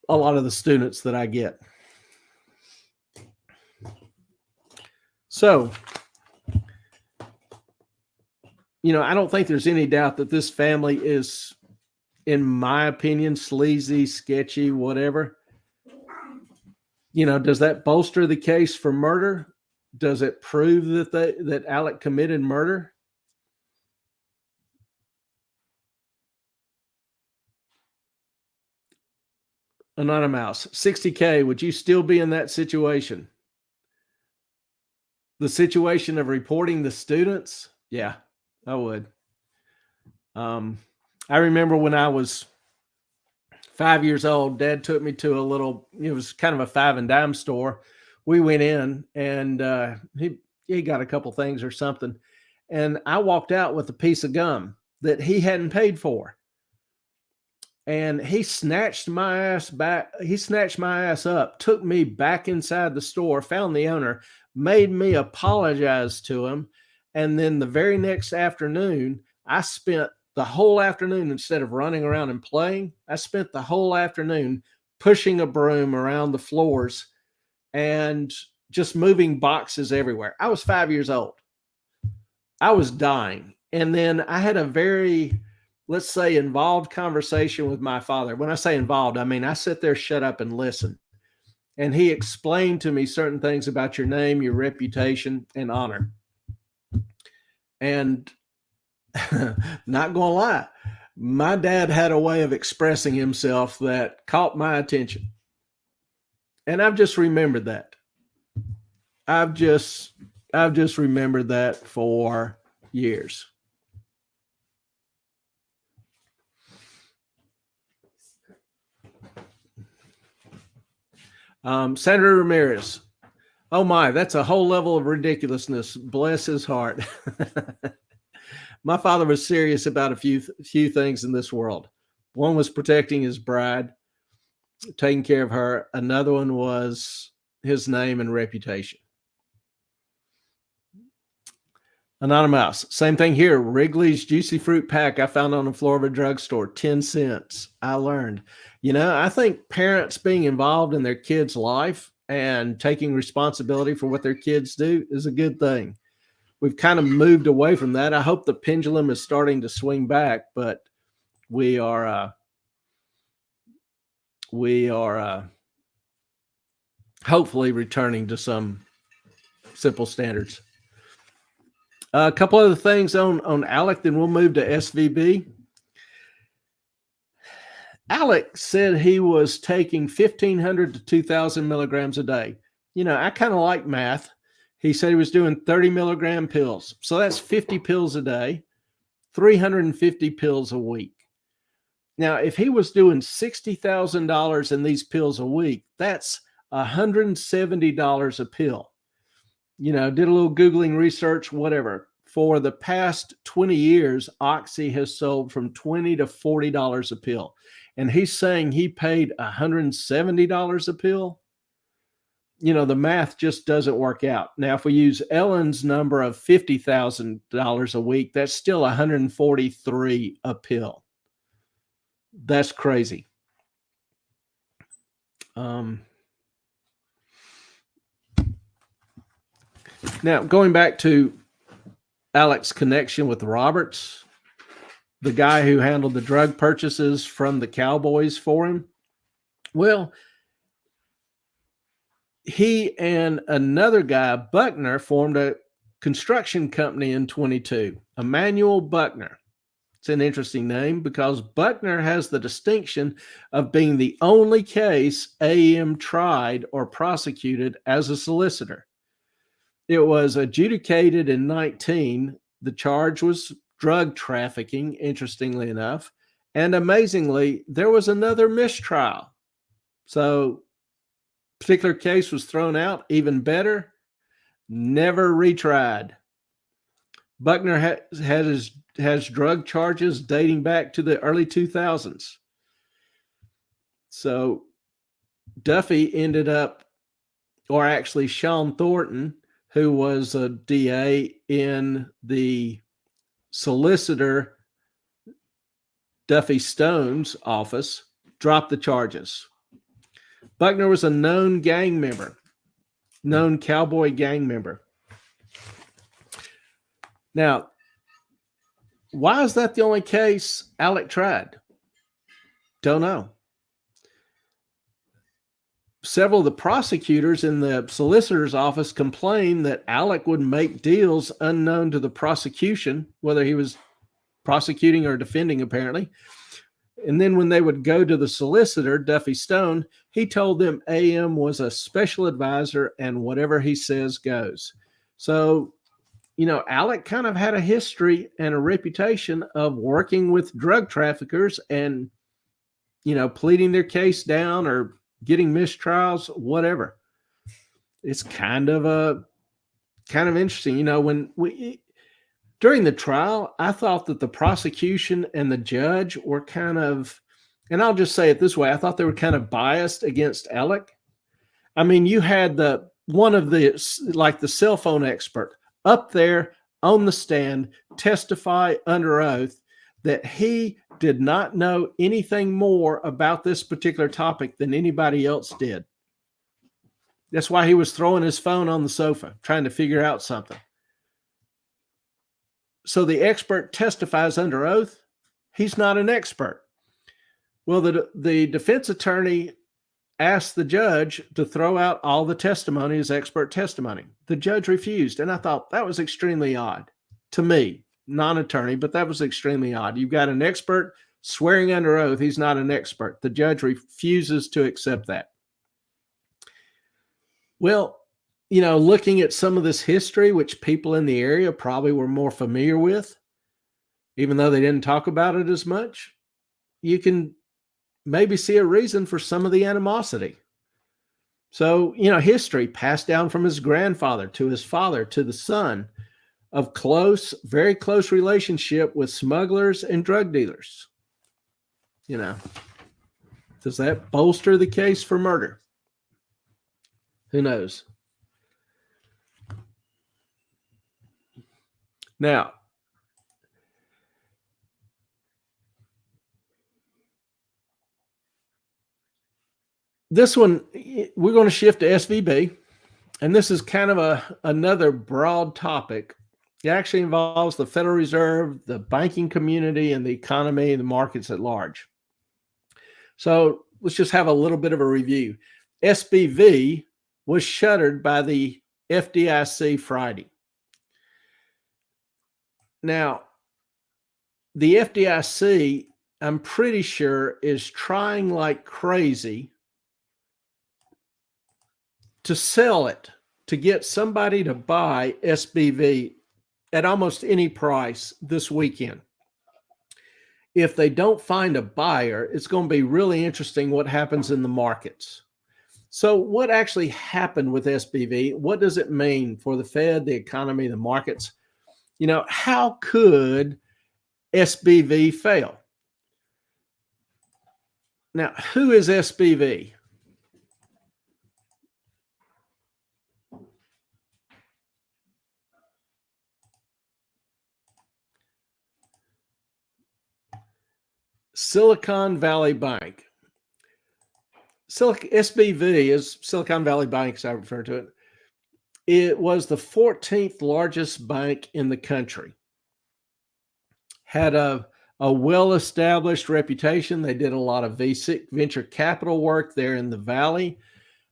a lot of the students that I get. So, I don't think there's any doubt that this family is, in my opinion, sleazy, sketchy, whatever. Does that bolster the case for murder? Does it prove that Alec committed murder? Anonymous, 60K, would you still be in that situation? The situation of reporting the students? Yeah, I would. I remember when I was 5 years old, Dad took me to a little, it was kind of a 5 and dime store. We went in and he got a couple things or something. And I walked out with a piece of gum that he hadn't paid for. And he snatched my ass back. He snatched my ass up, took me back inside the store, found the owner, made me apologize to him. And then the very next afternoon, I spent the whole afternoon, instead of running around and playing, I spent the whole afternoon pushing a broom around the floors and just moving boxes everywhere. I was 5 years old. I was dying. And then I had a very let's say, involved conversation with my father. When I say involved, I mean I sit there, shut up, and listen. And he explained to me certain things about your name, your reputation, and honor. And not gonna lie, my dad had a way of expressing himself that caught my attention. And I've just remembered that. I've just remembered that for years. Senator Ramirez. Oh my, that's a whole level of ridiculousness. Bless his heart. My father was serious about a few things in this world. One was protecting his bride, taking care of her. Another one was his name and reputation. Anonymous, same thing here. Wrigley's Juicy Fruit Pack I found on the floor of a drugstore, 10 cents. I learned. I think parents being involved in their kids' life and taking responsibility for what their kids do is a good thing. We've kind of moved away from that. I hope the pendulum is starting to swing back, but we are hopefully returning to some simple standards. A couple other things on Alec, then we'll move to SVB. Alec said he was taking 1,500 to 2,000 milligrams a day. I kind of like math. He said he was doing 30 milligram pills. So that's 50 pills a day, 350 pills a week. Now, if he was doing $60,000 in these pills a week, that's $170 a pill. Did a little Googling research, whatever. For the past 20 years, Oxy has sold from $20 to $40 a pill. And he's saying he paid $170 a pill. The math just doesn't work out. Now, if we use Ellen's number of $50,000 a week, that's still $143 a pill. That's crazy. Now, going back to Alec's connection with Roberts, the guy who handled the drug purchases from the Cowboys for him. Well, he and another guy, Buckner, formed a construction company in 22, Emmanuel Buckner. It's an interesting name because Buckner has the distinction of being the only case AM tried or prosecuted as a solicitor. It was adjudicated in 19. The charge was drug trafficking, interestingly enough. And amazingly, there was another mistrial. So, particular case was thrown out. Even better, never retried. Buckner has drug charges dating back to the early 2000s. So, Duffy ended up, or actually Sean Thornton, who was a DA in the solicitor Duffy Stone's office, dropped the charges. Buckner was a known gang member, known cowboy gang member. Now, why is that the only case Alec tried? Don't know. Several of the prosecutors in the solicitor's office complained that Alec would make deals unknown to the prosecution, whether he was prosecuting or defending, apparently. And then when they would go to the solicitor, Duffy Stone, he told them AM was a special advisor and whatever he says goes. So, Alec kind of had a history and a reputation of working with drug traffickers and, pleading their case down or getting mistrials, whatever. It's kind of interesting. When during the trial, I thought that the prosecution and the judge were kind of, and I'll just say it this way, I thought they were kind of biased against Alec. I mean, you had one of the cell phone expert up there on the stand testify under oath that he did not know anything more about this particular topic than anybody else did. That's why he was throwing his phone on the sofa, trying to figure out something. So the expert testifies under oath. he's not an expert. Well, the defense attorney asked the judge to throw out all the testimony as expert testimony. The judge refused, and I thought that was extremely odd to me, non-attorney, but that was extremely odd. You've got an expert swearing under oath he's not an expert. The judge refuses to accept that. Well, looking at some of this history, which people in the area probably were more familiar with, even though they didn't talk about it as much, you can maybe see a reason for some of the animosity. So, history passed down from his grandfather to his father to the son of very close relationship with smugglers and drug dealers. Does that bolster the case for murder? Who knows? Now, this one, we're going to shift to SVB, and this is kind of another broad topic. It actually involves the Federal Reserve, the banking community, and the economy and the markets at large. So let's just have a little bit of a review. SBV was shuttered by the FDIC Friday. Now, the FDIC, I'm pretty sure, is trying like crazy to sell it, to get somebody to buy SBV at almost any price this weekend. If they don't find a buyer, it's going to be really interesting what happens in the markets. So what actually happened with SBV? What does it mean for the Fed, the economy, the markets? How could SBV fail? Now, who is SBV? Silicon Valley Bank. SBV is Silicon Valley Bank, as I refer to it. It was the 14th largest bank in the country. Had a well-established reputation. They did a lot of venture capital work there in the Valley.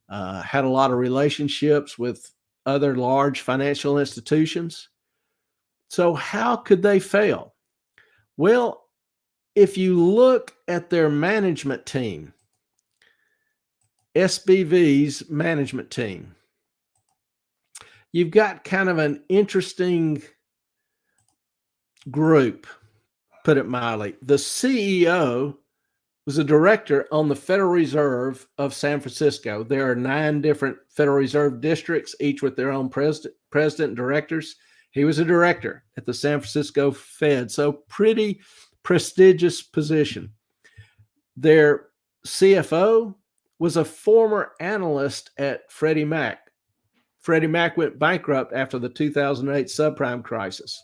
Had a lot of relationships with other large financial institutions. So how could they fail? Well, if you look at their management team, SBV's management team, you've got kind of an interesting group, put it mildly. The CEO was a director on the Federal Reserve of San Francisco. There are 9 different Federal Reserve districts, each with their own president and directors. He was a director at the San Francisco Fed, so pretty prestigious position. Their CFO was a former analyst at Freddie Mac. Freddie Mac went bankrupt after the 2008 subprime crisis.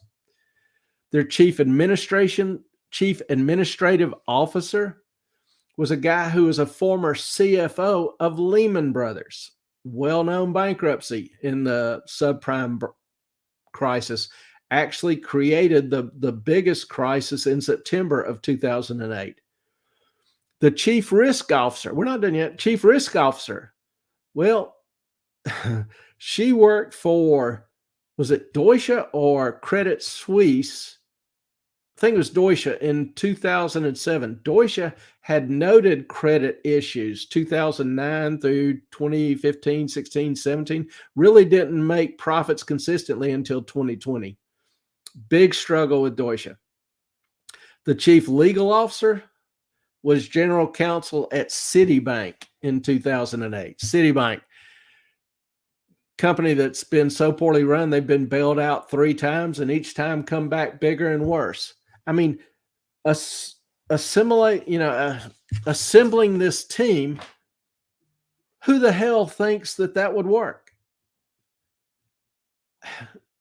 Their chief administrative officer was a guy who was a former CFO of Lehman Brothers, well-known bankruptcy in the subprime crisis, actually created the biggest crisis in September of 2008. The chief risk officer, we're not done yet, chief risk officer, well, she worked for, was it Deutsche or Credit Suisse? I think it was Deutsche in 2007. Deutsche had noted credit issues 2009 through 2015, 16, 17, really didn't make profits consistently until 2020. Big struggle with Deutsche. The chief legal officer was general counsel at Citibank in 2008. Citibank, company that's been so poorly run, they've been bailed out 3 times and each time come back bigger and worse. I mean, assembling this team, who the hell thinks that would work?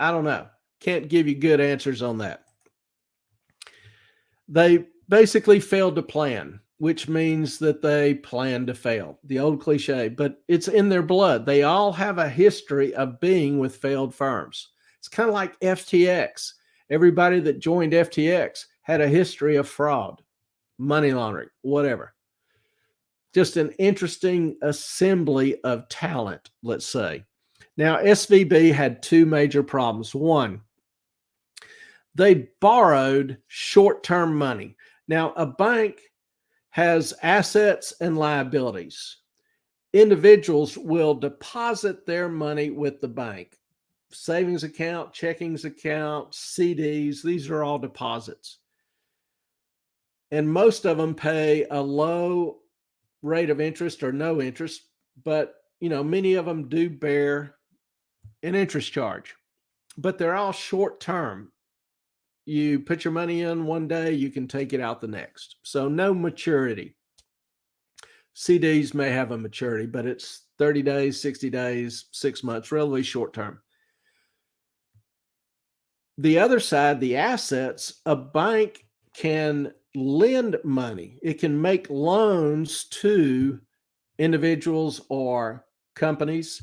I don't know. Can't give you good answers on that. They basically failed to plan, which means that they plan to fail. The old cliche, but it's in their blood. They all have a history of being with failed firms. It's kind of like FTX. Everybody that joined FTX had a history of fraud, money laundering, whatever. Just an interesting assembly of talent, let's say. Now, SVB had two major problems. One, they borrowed short-term money. Now, a bank has assets and liabilities. Individuals will deposit their money with the bank. Savings account, checkings account, CDs, these are all deposits. And most of them pay a low rate of interest or no interest, but many of them do bear an interest charge, but they're all short term. You put your money in one day, you can take it out the next. So no maturity. CDs may have a maturity, but it's 30 days, 60 days, 6 months, relatively short term. The other side, the assets, a bank can lend money. It can make loans to individuals or companies.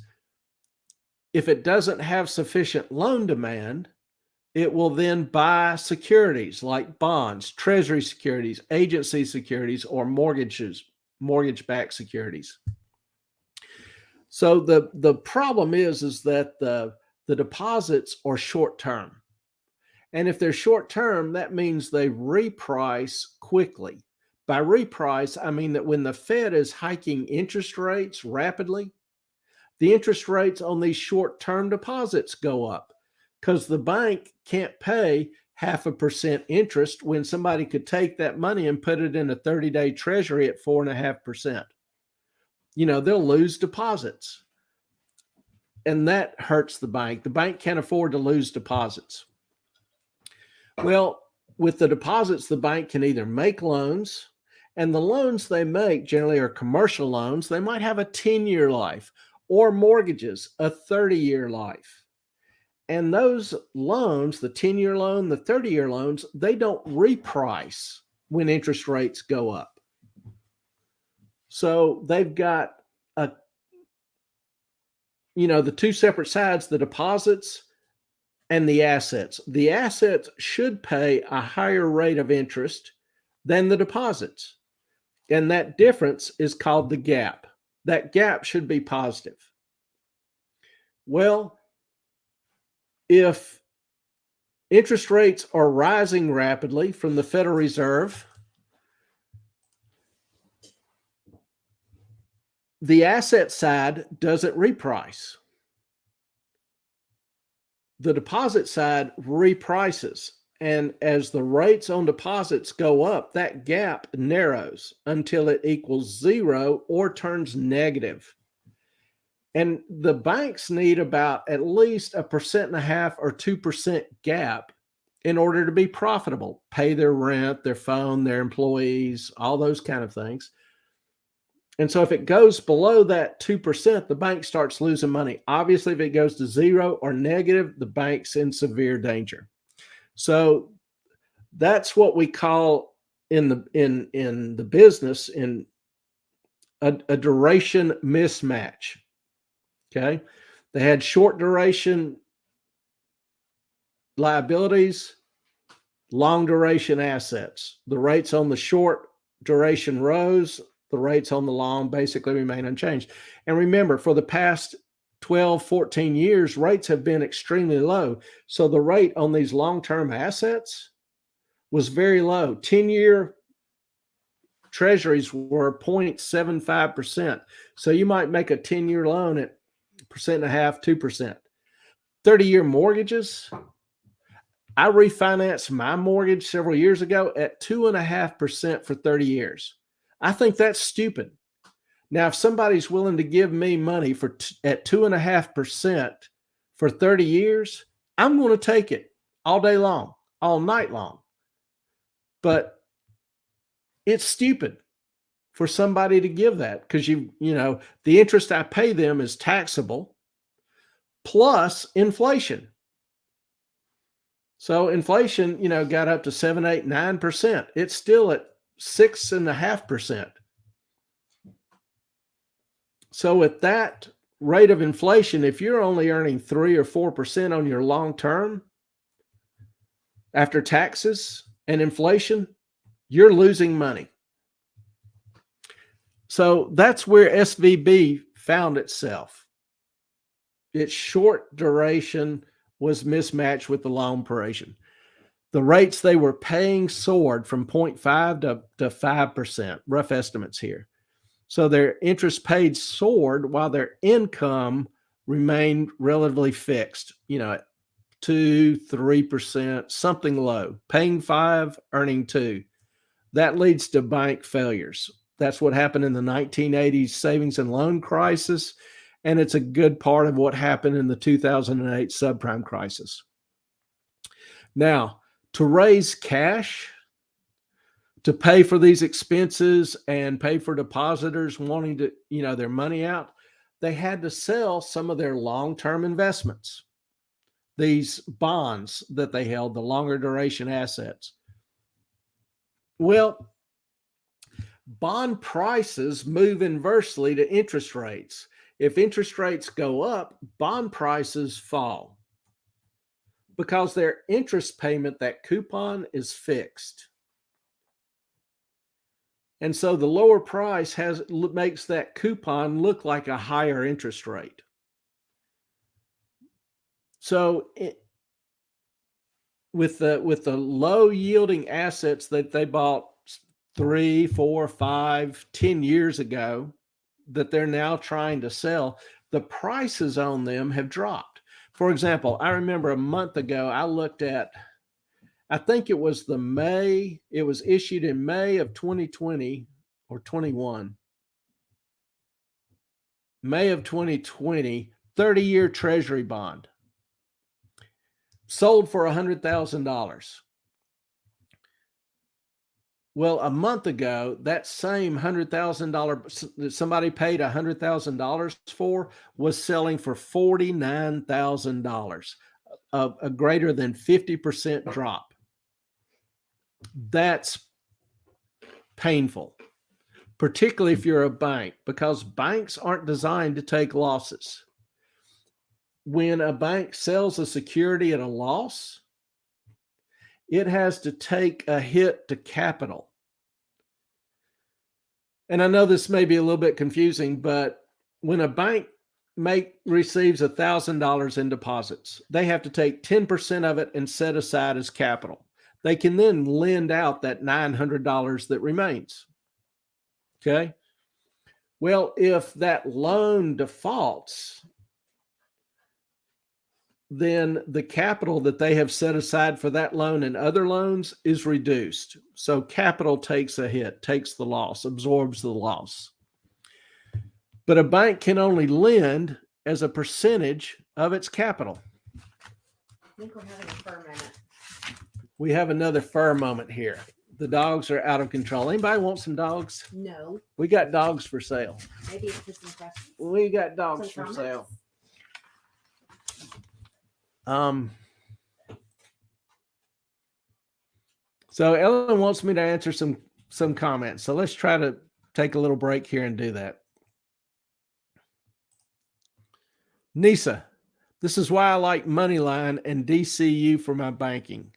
If it doesn't have sufficient loan demand, it will then buy securities like bonds, treasury securities, agency securities, or mortgage-backed securities. So the problem is that the deposits are short term. And if they're short term, that means they reprice quickly. By reprice, I mean that when the Fed is hiking interest rates rapidly, the interest rates on these short-term deposits go up because the bank can't pay 0.5% interest when somebody could take that money and put it in a 30-day treasury at 4.5%. They'll lose deposits. And that hurts the bank. The bank can't afford to lose deposits. Well, with the deposits, the bank can either make loans, and the loans they make generally are commercial loans. They might have a 10-year life, or mortgages, a 30-year life. And those loans, the 10-year loan, the 30-year loans, they don't reprice when interest rates go up. So they've got the two separate sides, the deposits and the assets. The assets should pay a higher rate of interest than the deposits. And that difference is called the gap. That gap should be positive. Well, if interest rates are rising rapidly from the Federal Reserve, the asset side doesn't reprice. The deposit side reprices. And as the rates on deposits go up, that gap narrows until it equals zero or turns negative. And the banks need about at least 1.5% or 2% gap in order to be profitable, pay their rent, their phone, their employees, all those kind of things. And so if it goes below that 2%, the bank starts losing money. Obviously, if it goes to zero or negative, the bank's in severe danger. So that's what we call in the business in a duration mismatch. Okay, they had short duration liabilities, long duration assets. The rates on the short duration rose, the rates on the long basically remain unchanged. And remember, for the past 12, 14 years, rates have been extremely low. So the rate on these long-term assets was very low. 10-year treasuries were 0.75%. So you might make a 10-year loan at 1.5%, 2%. 30-year mortgages, I refinanced my mortgage several years ago at 2.5% for 30 years. I think that's stupid. Now, if somebody's willing to give me money at 2.5% for 30 years, I'm going to take it all day long, all night long. But it's stupid for somebody to give that because the interest I pay them is taxable plus inflation. So inflation, got up to 7, 8, 9%. It's still at 6.5%. So at that rate of inflation, if you're only earning 3 or 4% on your long term after taxes, and inflation, you're losing money. So that's where SVB found itself. Its short duration was mismatched with the long duration. The rates they were paying soared from 0.5 to 5%, rough estimates here. So their interest paid soared while their income remained relatively fixed, at 2, 3%, something low, paying 5, earning 2. That leads to bank failures. That's what happened in the 1980s savings and loan crisis, and it's a good part of what happened in the 2008 subprime crisis. Now, to raise cash to pay for these expenses and pay for depositors wanting to, their money out, they had to sell some of their long-term investments, these bonds that they held, the longer duration assets. Well, bond prices move inversely to interest rates. If interest rates go up, bond prices fall because their interest payment, that coupon, is fixed. And so the lower price makes that coupon look like a higher interest rate. So with the low yielding assets that they bought 3, 4, 5, 10 years ago that they're now trying to sell, the prices on them have dropped. For example, I remember a month ago, I looked at, I think it was it was issued in May of 2020 or 21. May of 2020, 30-year Treasury bond sold for $100,000. Well, a month ago, that same $100,000 that somebody paid $100,000 for was selling for $49,000, a greater than 50% drop. That's painful, particularly if you're a bank, because banks aren't designed to take losses. When a bank sells a security at a loss, it has to take a hit to capital. And I know this may be a little bit confusing, but when a bank receives $1,000 in deposits, they have to take 10% of it and set aside as capital. They can then lend out that $900 that remains. Okay. Well, if that loan defaults, then the capital that they have set aside for that loan and other loans is reduced. So capital takes a hit, takes the loss, absorbs the loss. But a bank can only lend as a percentage of its capital. I think we're having a fur moment. We have another fur moment here. The dogs are out of control. Anybody want some dogs? No. We got dogs for sale. Maybe it's just some questions. We got dogs for Comments? sale. So Ellen wants me to answer some comments. So let's try to take a little break here and do that. Nisa, this is why I like Moneyline and DCU for my banking.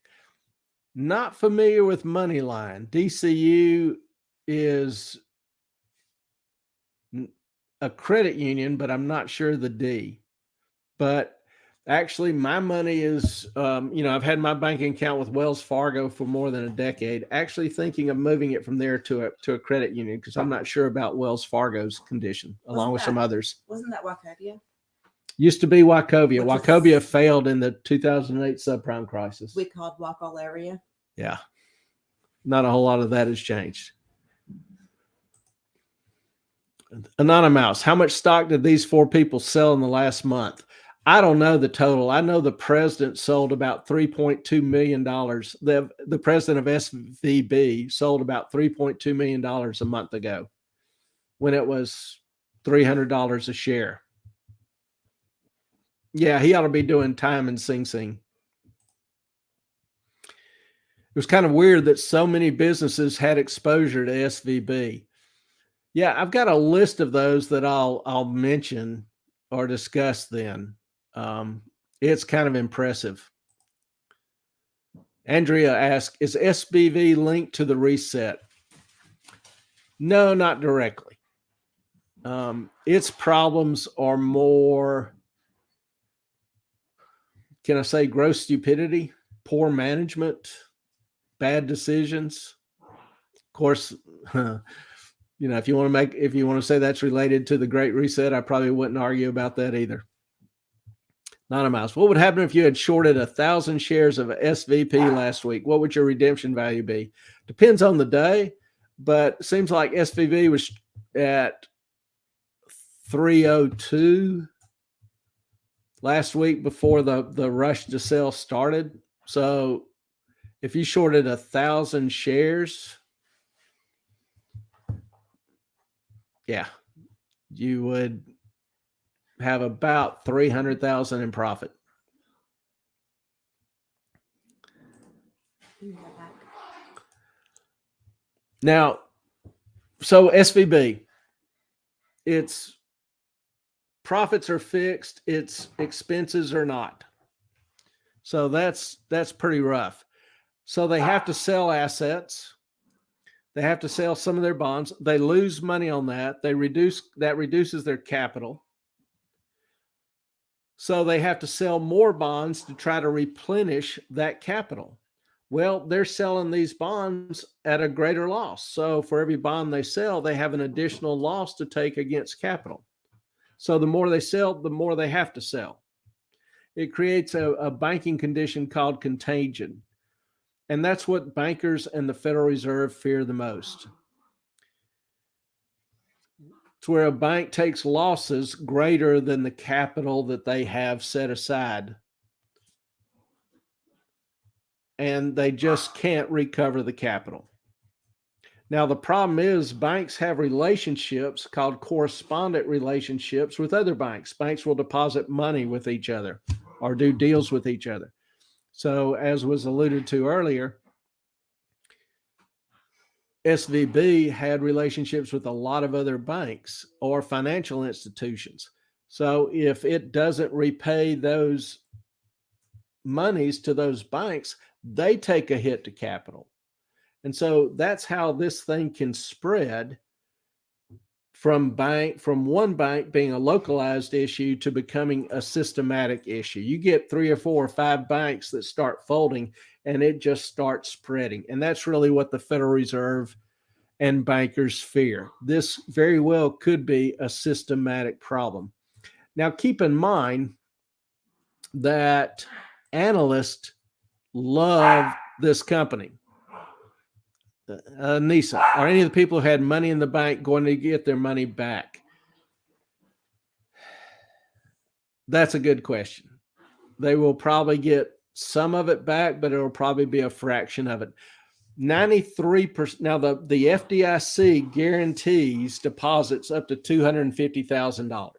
Not familiar with Moneyline. DCU is a credit union, but I'm not sure the D. But actually, my money is, I've had my banking account with Wells Fargo for more than a decade. Actually thinking of moving it from there to a credit union because I'm not sure about Wells Fargo's condition, along with some others. Wasn't that Wachovia? Used to be Wachovia. Which Wachovia failed in the 2008 subprime crisis. We called Wachovia. Yeah. Not a whole lot of that has changed. Anonymous, how much stock did these 4 people sell in the last month? I don't know the total. I know the president sold about $3.2 million. The president of SVB sold about $3.2 million a month ago when it was $300 a share. Yeah, he ought to be doing time in Sing Sing. It was kind of weird that so many businesses had exposure to SVB. Yeah, I've got a list of those that I'll mention or discuss then. It's kind of impressive. Andrea asked, is SBV linked to the reset? No, not directly. Its problems are more, can I say, gross stupidity, poor management, bad decisions. Of course, if you want to say that's related to the Great Reset, I probably wouldn't argue about that either. Not a mouse. What would happen if you had shorted 1,000 shares of SVP last week? What would your redemption value be? Depends on the day, but it seems like SVV was at 302 last week before the rush to sell started. So if you shorted 1,000 shares, yeah, you would have about 300,000 in profit. Now, so SVB, its profits are fixed, its expenses are not. So that's pretty rough. So they have to sell assets. They have to sell some of their bonds. They lose money on that. That reduces their capital. So they have to sell more bonds to try to replenish that capital. Well, they're selling these bonds at a greater loss. So for every bond they sell, they have an additional loss to take against capital. So the more they sell, the more they have to sell. It creates a banking condition called contagion. And that's what bankers and the Federal Reserve fear the most. It's where a bank takes losses greater than the capital that they have set aside. And they just can't recover the capital. Now, the problem is banks have relationships called correspondent relationships with other banks. Banks will deposit money with each other or do deals with each other. So as was alluded to earlier, SVB had relationships with a lot of other banks or financial institutions. So if it doesn't repay those monies to those banks, they take a hit to capital. And so that's how this thing can spread from one bank being a localized issue to becoming a systematic issue. You get 3 or 4 or 5 banks that start folding and it just starts spreading. And that's really what the Federal Reserve and bankers fear. This very well could be a systematic problem. Now, keep in mind that analysts love this company. NISA, or any of the people who had money in the bank going to get their money back? That's a good question. They will probably get some of it back, but it'll probably be a fraction of it. 93%. Now, the FDIC guarantees deposits up to $250,000.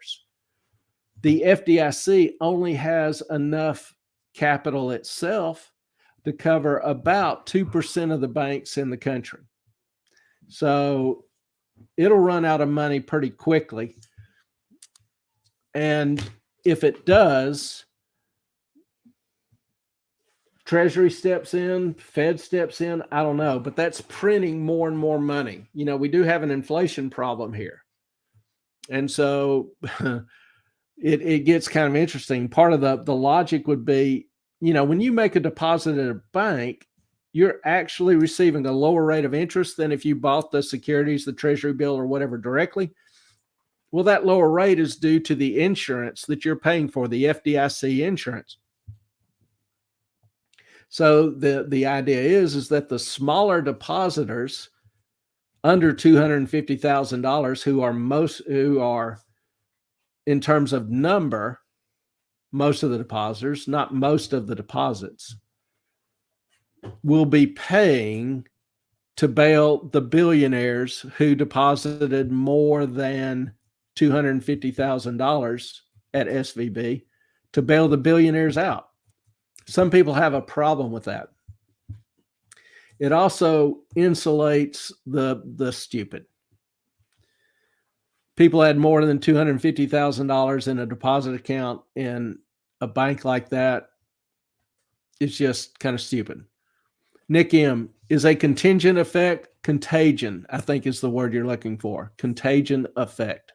The FDIC only has enough capital itself to cover about 2% of the banks in the country. So it'll run out of money pretty quickly. And if it does, Treasury steps in, Fed steps in, I don't know, but that's printing more and more money. We do have an inflation problem here. And so it gets kind of interesting. Part of the logic would be, when you make a deposit at a bank, you're actually receiving a lower rate of interest than if you bought the securities, the Treasury bill, or whatever directly. Well, that lower rate is due to the insurance that you're paying for, the FDIC insurance. So the idea is that the smaller depositors under $250,000 who are in terms of number, most of the depositors, not most of the deposits, will be paying to bail the billionaires who deposited more than $250,000 at SVB, to bail the billionaires out. Some people have a problem with that. It also insulates the stupid. People had more than $250,000 in a deposit account in a bank like that. It's just kind of stupid. Nick M, is a contingent effect contagion, I think is the word you're looking for. Contagion effect.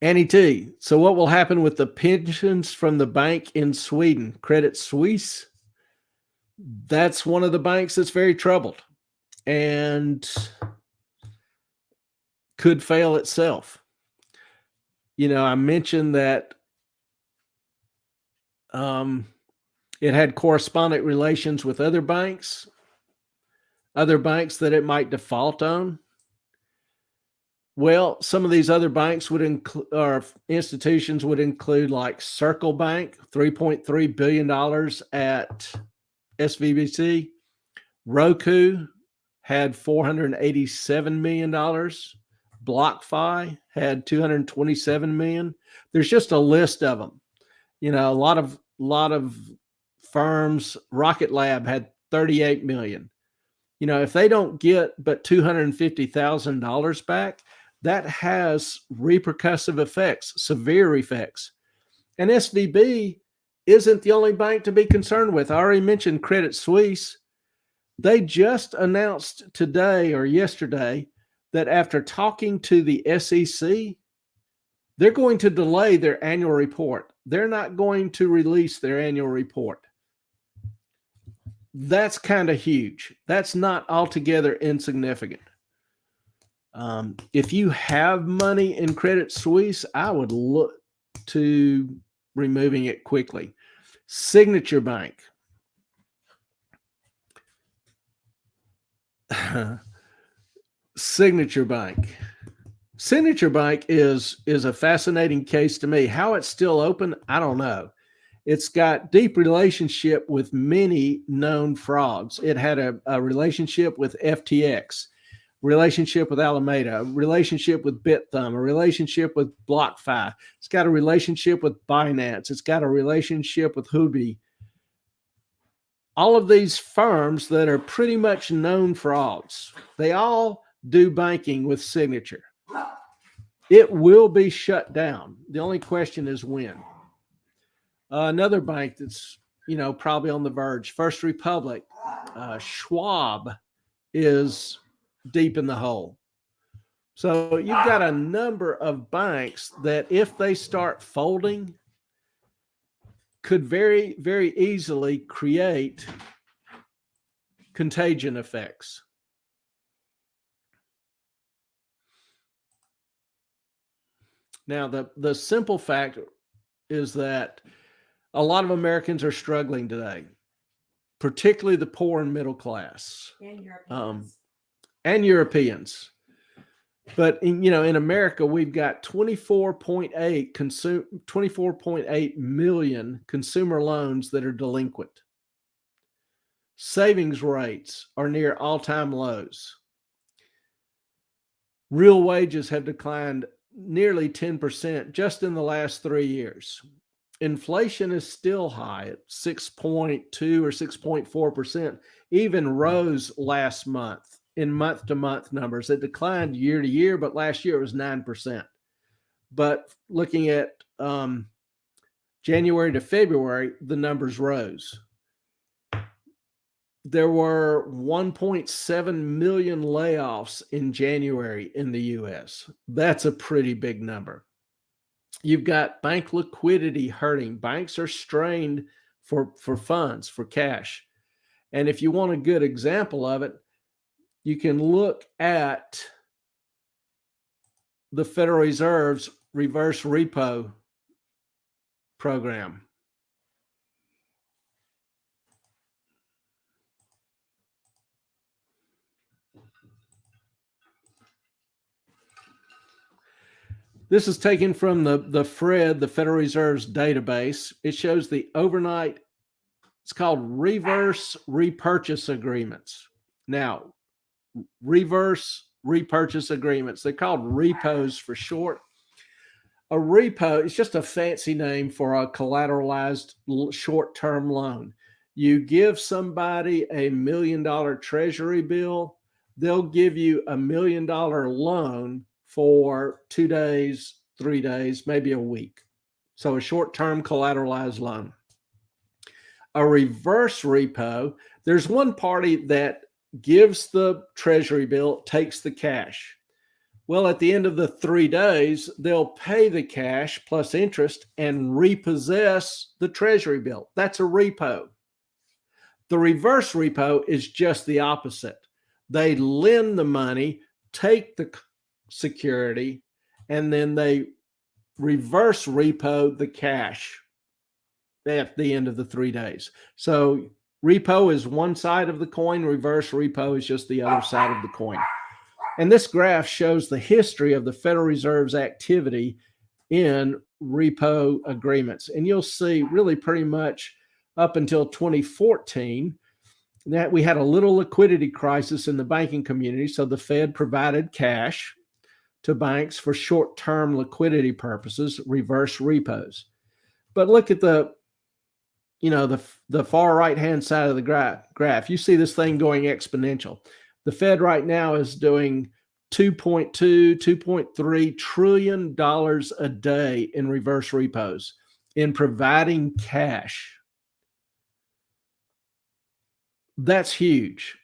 Annie T, so what will happen with the pensions from the bank in Sweden, Credit Suisse? That's one of the banks that's very troubled and could fail itself. You know, I mentioned that it had correspondent relations with other banks that it might default on. Well, some of these other banks would include, or institutions would include, like Circle Bank, $3.3 billion at SVBC. Roku had $487 million. BlockFi had $227 million. There's just a list of them. You know, a lot of firms. Rocket Lab had $38 million. You know, if they don't get but $250,000 back, that has repercussive effects, severe effects. And SVB isn't the only bank to be concerned with. I already mentioned Credit Suisse. They just announced today or yesterday that after talking to the SEC, they're going to delay their annual report. They're not going to release their annual report. That's kind of huge. That's not altogether insignificant. If you have money in Credit Suisse, I would look to removing it quickly. Signature Bank. Signature Bank. Signature Bank is a fascinating case to me. How it's still open, I don't know. It's got deep relationship with many known frauds. It had a relationship with FTX, relationship with Alameda, a relationship with BitThumb, a relationship with BlockFi. It's got a relationship with Binance. It's got a relationship with Huobi. All of these firms that are pretty much known frauds, they all do banking with Signature. It will be shut down. The only question is when. Another bank that's, you know, probably on the verge, First Republic, Schwab is deep in the hole. So you've got a number of banks that if they start folding could very, very easily create contagion effects. Now, the simple fact is that a lot of Americans are struggling today, particularly the poor and middle class. And Europeans. But in America, we've got 24.8 million consumer loans that are delinquent. Savings rates are near all-time lows. Real wages have declined nearly 10% just in the last 3 years. Inflation is still high at 6.2 or 6.4%, even rose last month in month-to-month numbers. It declined year to year, but last year it was 9%. But looking at January to February, the numbers rose. There were 1.7 million layoffs in January in the U.S. That's a pretty big number. You've got bank liquidity hurting. Banks are strained for funds, for cash. And if you want a good example of it, you can look at the Federal Reserve's reverse repo program. This is taken from the FRED, the Federal Reserve's database. It shows the overnight, it's called reverse repurchase agreements. Now, reverse repurchase agreements, they're called repos for short. A repo is just a fancy name for a collateralized short-term loan. You give somebody $1 million treasury bill, they'll give you $1 million loan for 2 days, 3 days, maybe a week. So a short-term collateralized loan. A reverse repo, there's one party that gives the treasury bill, takes the cash. Well, at the end of the 3 days, they'll pay the cash plus interest and repossess the treasury bill. That's a repo. The reverse repo is just the opposite. They lend the money, take the security, and then they reverse repo the cash at the end of the 3 days. So repo is one side of the coin, reverse repo is just the other side of the coin. And this graph shows the history of the Federal Reserve's activity in repo agreements. And you'll see really pretty much up until 2014 that we had a little liquidity crisis in the banking community. So the Fed provided cash to banks for short-term liquidity purposes, reverse repos. But look at the far right-hand side of the graph. You see this thing going exponential. The Fed right now is doing $2.3 trillion a day in reverse repos, in providing cash. That's huge.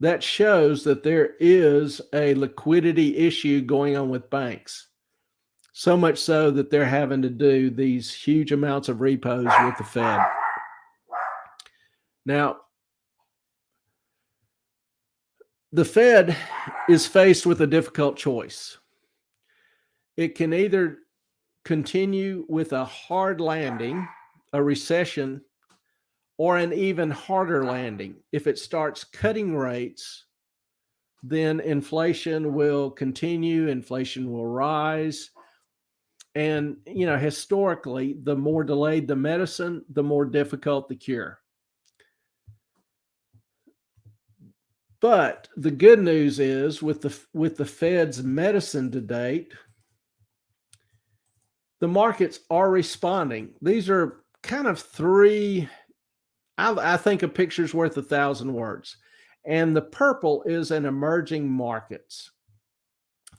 That shows that there is a liquidity issue going on with banks. So much so that they're having to do these huge amounts of repos with the Fed. Now, the Fed is faced with a difficult choice. It can either continue with a hard landing, a recession, or an even harder landing. If it starts cutting rates, then inflation will continue, inflation will rise. And, historically, the more delayed the medicine, the more difficult the cure. But the good news is with the Fed's medicine to date, the markets are responding. These are kind of three, I think a picture's worth 1,000 words. And the purple is an emerging markets.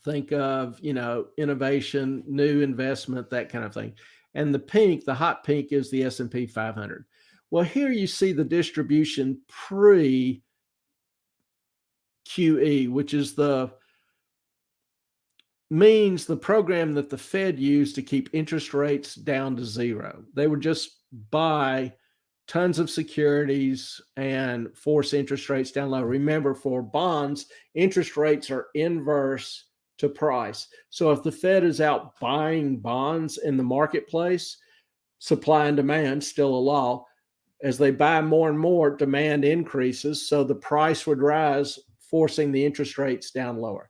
Think of, innovation, new investment, that kind of thing. And the pink, the hot pink, is the S&P 500. Well, here you see the distribution pre-QE, which is the program that the Fed used to keep interest rates down to zero. They would just buy tons of securities and force interest rates down low. Remember, for bonds, interest rates are inverse to price. So if the Fed is out buying bonds in the marketplace, supply and demand, still a law, as they buy more and more, demand increases. So the price would rise, forcing the interest rates down lower.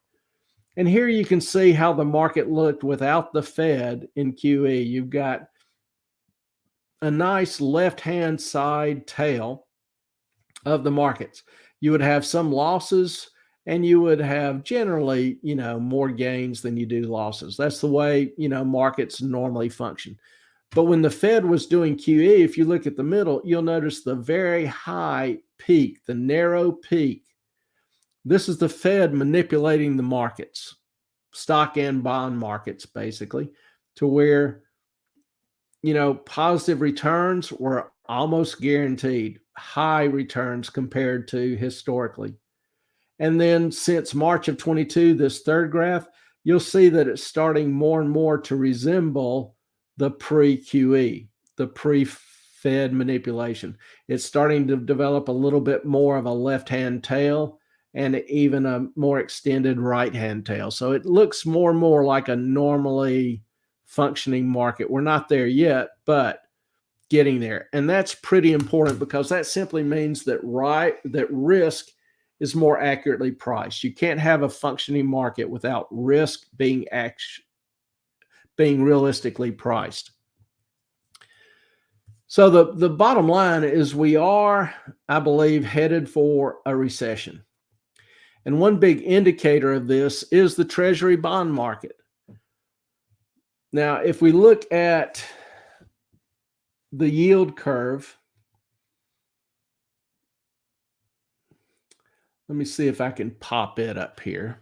And here you can see how the market looked without the Fed in QE. You've got a nice left-hand side tail of the markets. You would have some losses, and you would have generally, more gains than you do losses. That's the way, markets normally function. But when the Fed was doing QE, if you look at the middle, you'll notice the very high peak, the narrow peak. This is the Fed manipulating the markets, stock and bond markets, basically, to where, positive returns were almost guaranteed, high returns compared to historically. And then since March of 22, this third graph, you'll see that it's starting more and more to resemble the pre-QE, the pre-Fed manipulation. It's starting to develop a little bit more of a left-hand tail and even a more extended right-hand tail. So it looks more and more like a normally functioning market. We're not there yet, but getting there. And that's pretty important because that simply means that risk is more accurately priced. You can't have a functioning market without risk being realistically priced. So the bottom line is we are, I believe, headed for a recession. And one big indicator of this is the Treasury bond market. Now, if we look at the yield curve, let me see if I can pop it up here.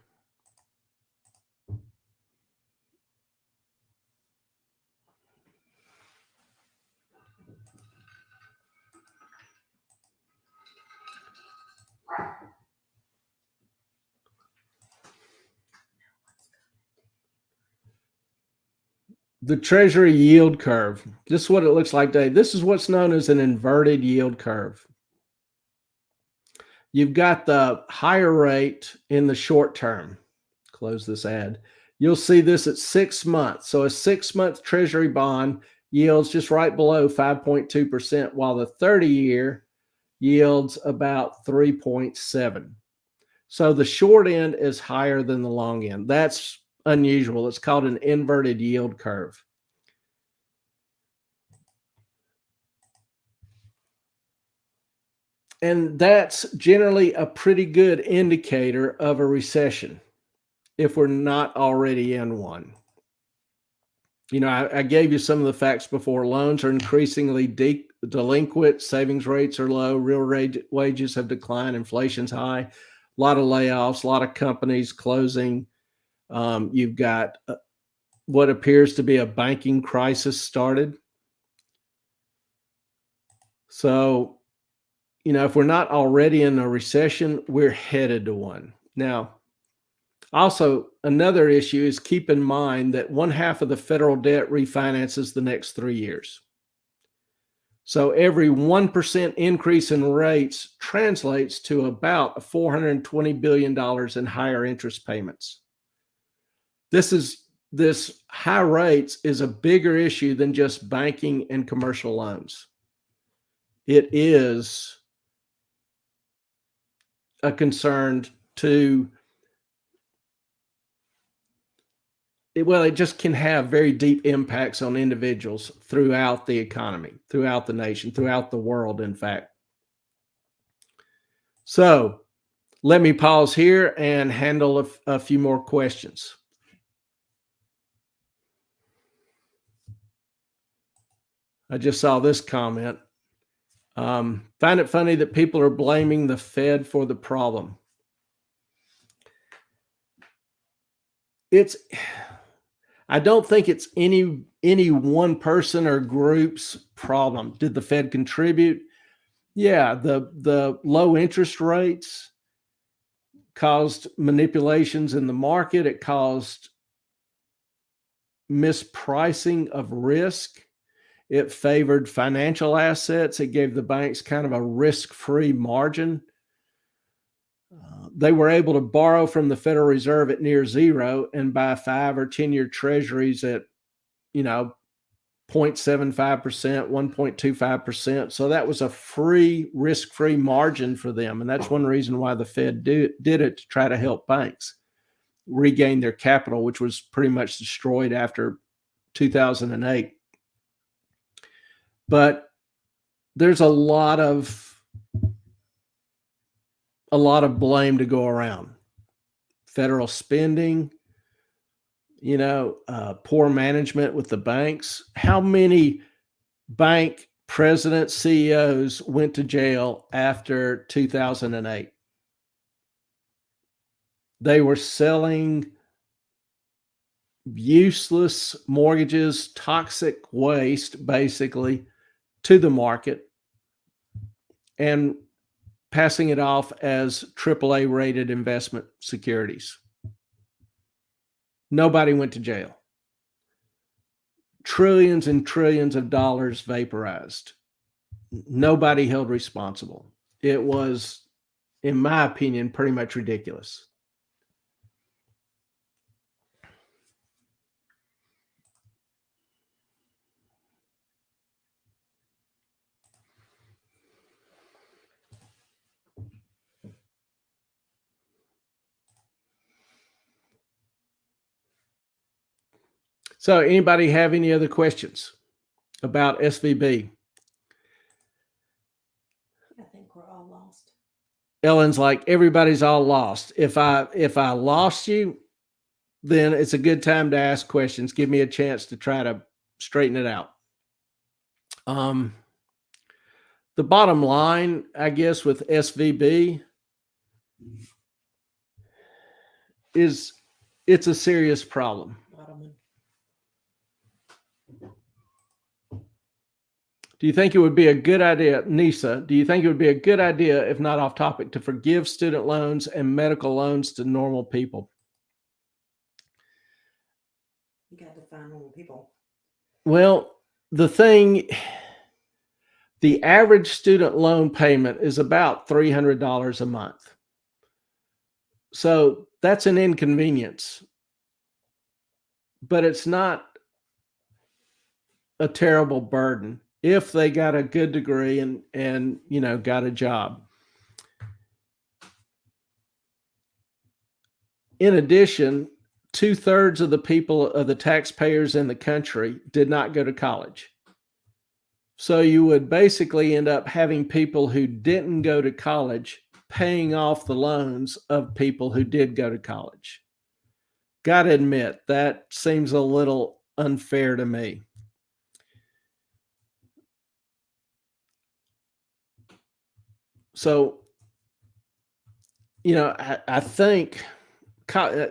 The Treasury yield curve. This is what it looks like today. This is what's known as an inverted yield curve. You've got the higher rate in the short term. Close this ad. You'll see this at 6 months. So a 6-month Treasury bond yields just right below 5.2%, while the 30-year yields about 3.7. So the short end is higher than the long end. That's unusual. It's called an inverted yield curve. And that's generally a pretty good indicator of a recession if we're not already in one. You know, I gave you some of the facts before. Loans are increasingly delinquent, savings rates are low, real wages have declined, inflation's high, a lot of layoffs, a lot of companies closing. You've got what appears to be a banking crisis started. So, you know, if we're not already in a recession, we're headed to one. Now, also, another issue is keep in mind that 1/2 of the federal debt refinances the next 3 years. So every 1% increase in rates translates to about $420 billion in higher interest payments. This high rates is a bigger issue than just banking and commercial loans. It is a concern to, it just can have very deep impacts on individuals throughout the economy, throughout the nation, throughout the world, in fact. So let me pause here and handle a few more questions. I just saw this comment. Find it funny that people are blaming the Fed for the problem. I don't think it's any one person or group's problem. Did the Fed contribute? Yeah, the low interest rates caused manipulations in the market. It caused mispricing of risk. It favored financial assets. It gave the banks kind of a risk-free margin. They were able to borrow from the Federal Reserve at near zero and buy 5 or 10-year treasuries at, 0.75%, 1.25%. So that was a free, risk-free margin for them. And that's one reason why the Fed did it, to try to help banks regain their capital, which was pretty much destroyed after 2008. But there's a lot of blame to go around. Federal spending, poor management with the banks. How many bank presidents, CEOs went to jail after 2008? They were selling useless mortgages, toxic waste, basically, to the market and passing it off as AAA rated investment securities. Nobody went to jail. Trillions and trillions of dollars vaporized. Nobody held responsible. It was, in my opinion, pretty much ridiculous. So anybody have any other questions about SVB? I think we're all lost. Ellen's like, everybody's all lost. If I lost you, then it's a good time to ask questions. Give me a chance to try to straighten it out. The bottom line, I guess, with SVB is it's a serious problem. Do you think it would be a good idea, Nisa, do you think it would be a good idea, if not off topic, to forgive student loans and medical loans to normal people? You got to find normal people. Well, the thing, the average student loan payment is about $300 a month. So that's an inconvenience, but it's not a terrible burden if they got a good degree and got a job. In addition, 2/3 of the people of the taxpayers in the country did not go to college. So you would basically end up having people who didn't go to college paying off the loans of people who did go to college. Got to admit, that seems a little unfair to me. So, I think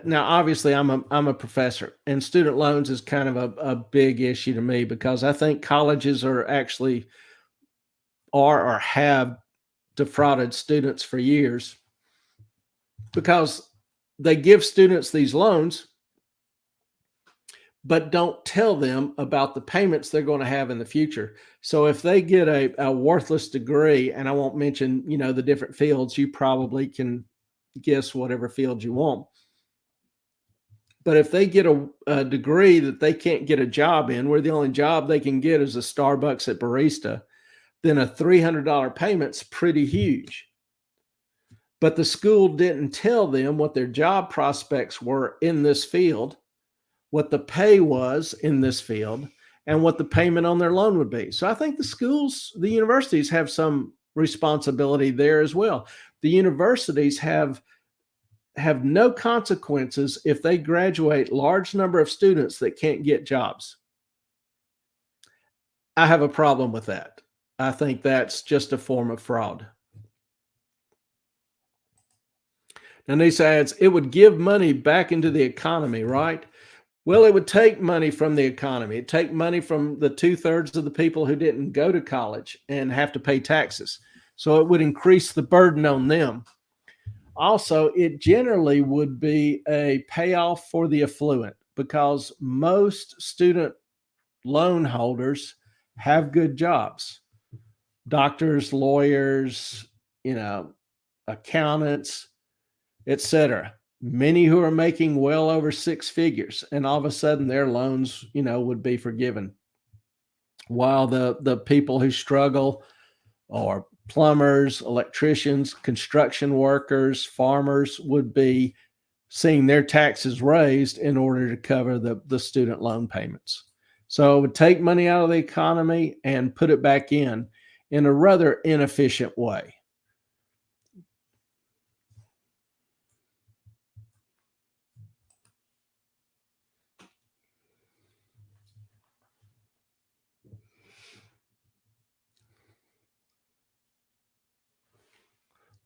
now obviously I'm a professor, and student loans is kind of a big issue to me because I think colleges are actually are or have defrauded students for years because they give students these loans but don't tell them about the payments they're going to have in the future. So if they get a worthless degree, and I won't mention, the different fields, you probably can guess whatever field you want. But if they get a degree that they can't get a job in, where the only job they can get is a Starbucks at barista, then a $300 payment's pretty huge. But the school didn't tell them what their job prospects were in this field, what the pay was in this field, and what the payment on their loan would be. So I think the universities have some responsibility there as well. The universities have no consequences if they graduate large number of students that can't get jobs. I have a problem with that. I think that's just a form of fraud. Now, Nisa adds, it would give money back into the economy, right? Well, it would take money from the economy. It'd take money from the 2/3 of the people who didn't go to college and have to pay taxes. So it would increase the burden on them. Also, it generally would be a payoff for the affluent because most student loan holders have good jobs. Doctors, lawyers, accountants, etc. Many who are making well over six figures, and all of a sudden their loans, would be forgiven. While the people who struggle are plumbers, electricians, construction workers, farmers would be seeing their taxes raised in order to cover the student loan payments. So it would take money out of the economy and put it back in a rather inefficient way.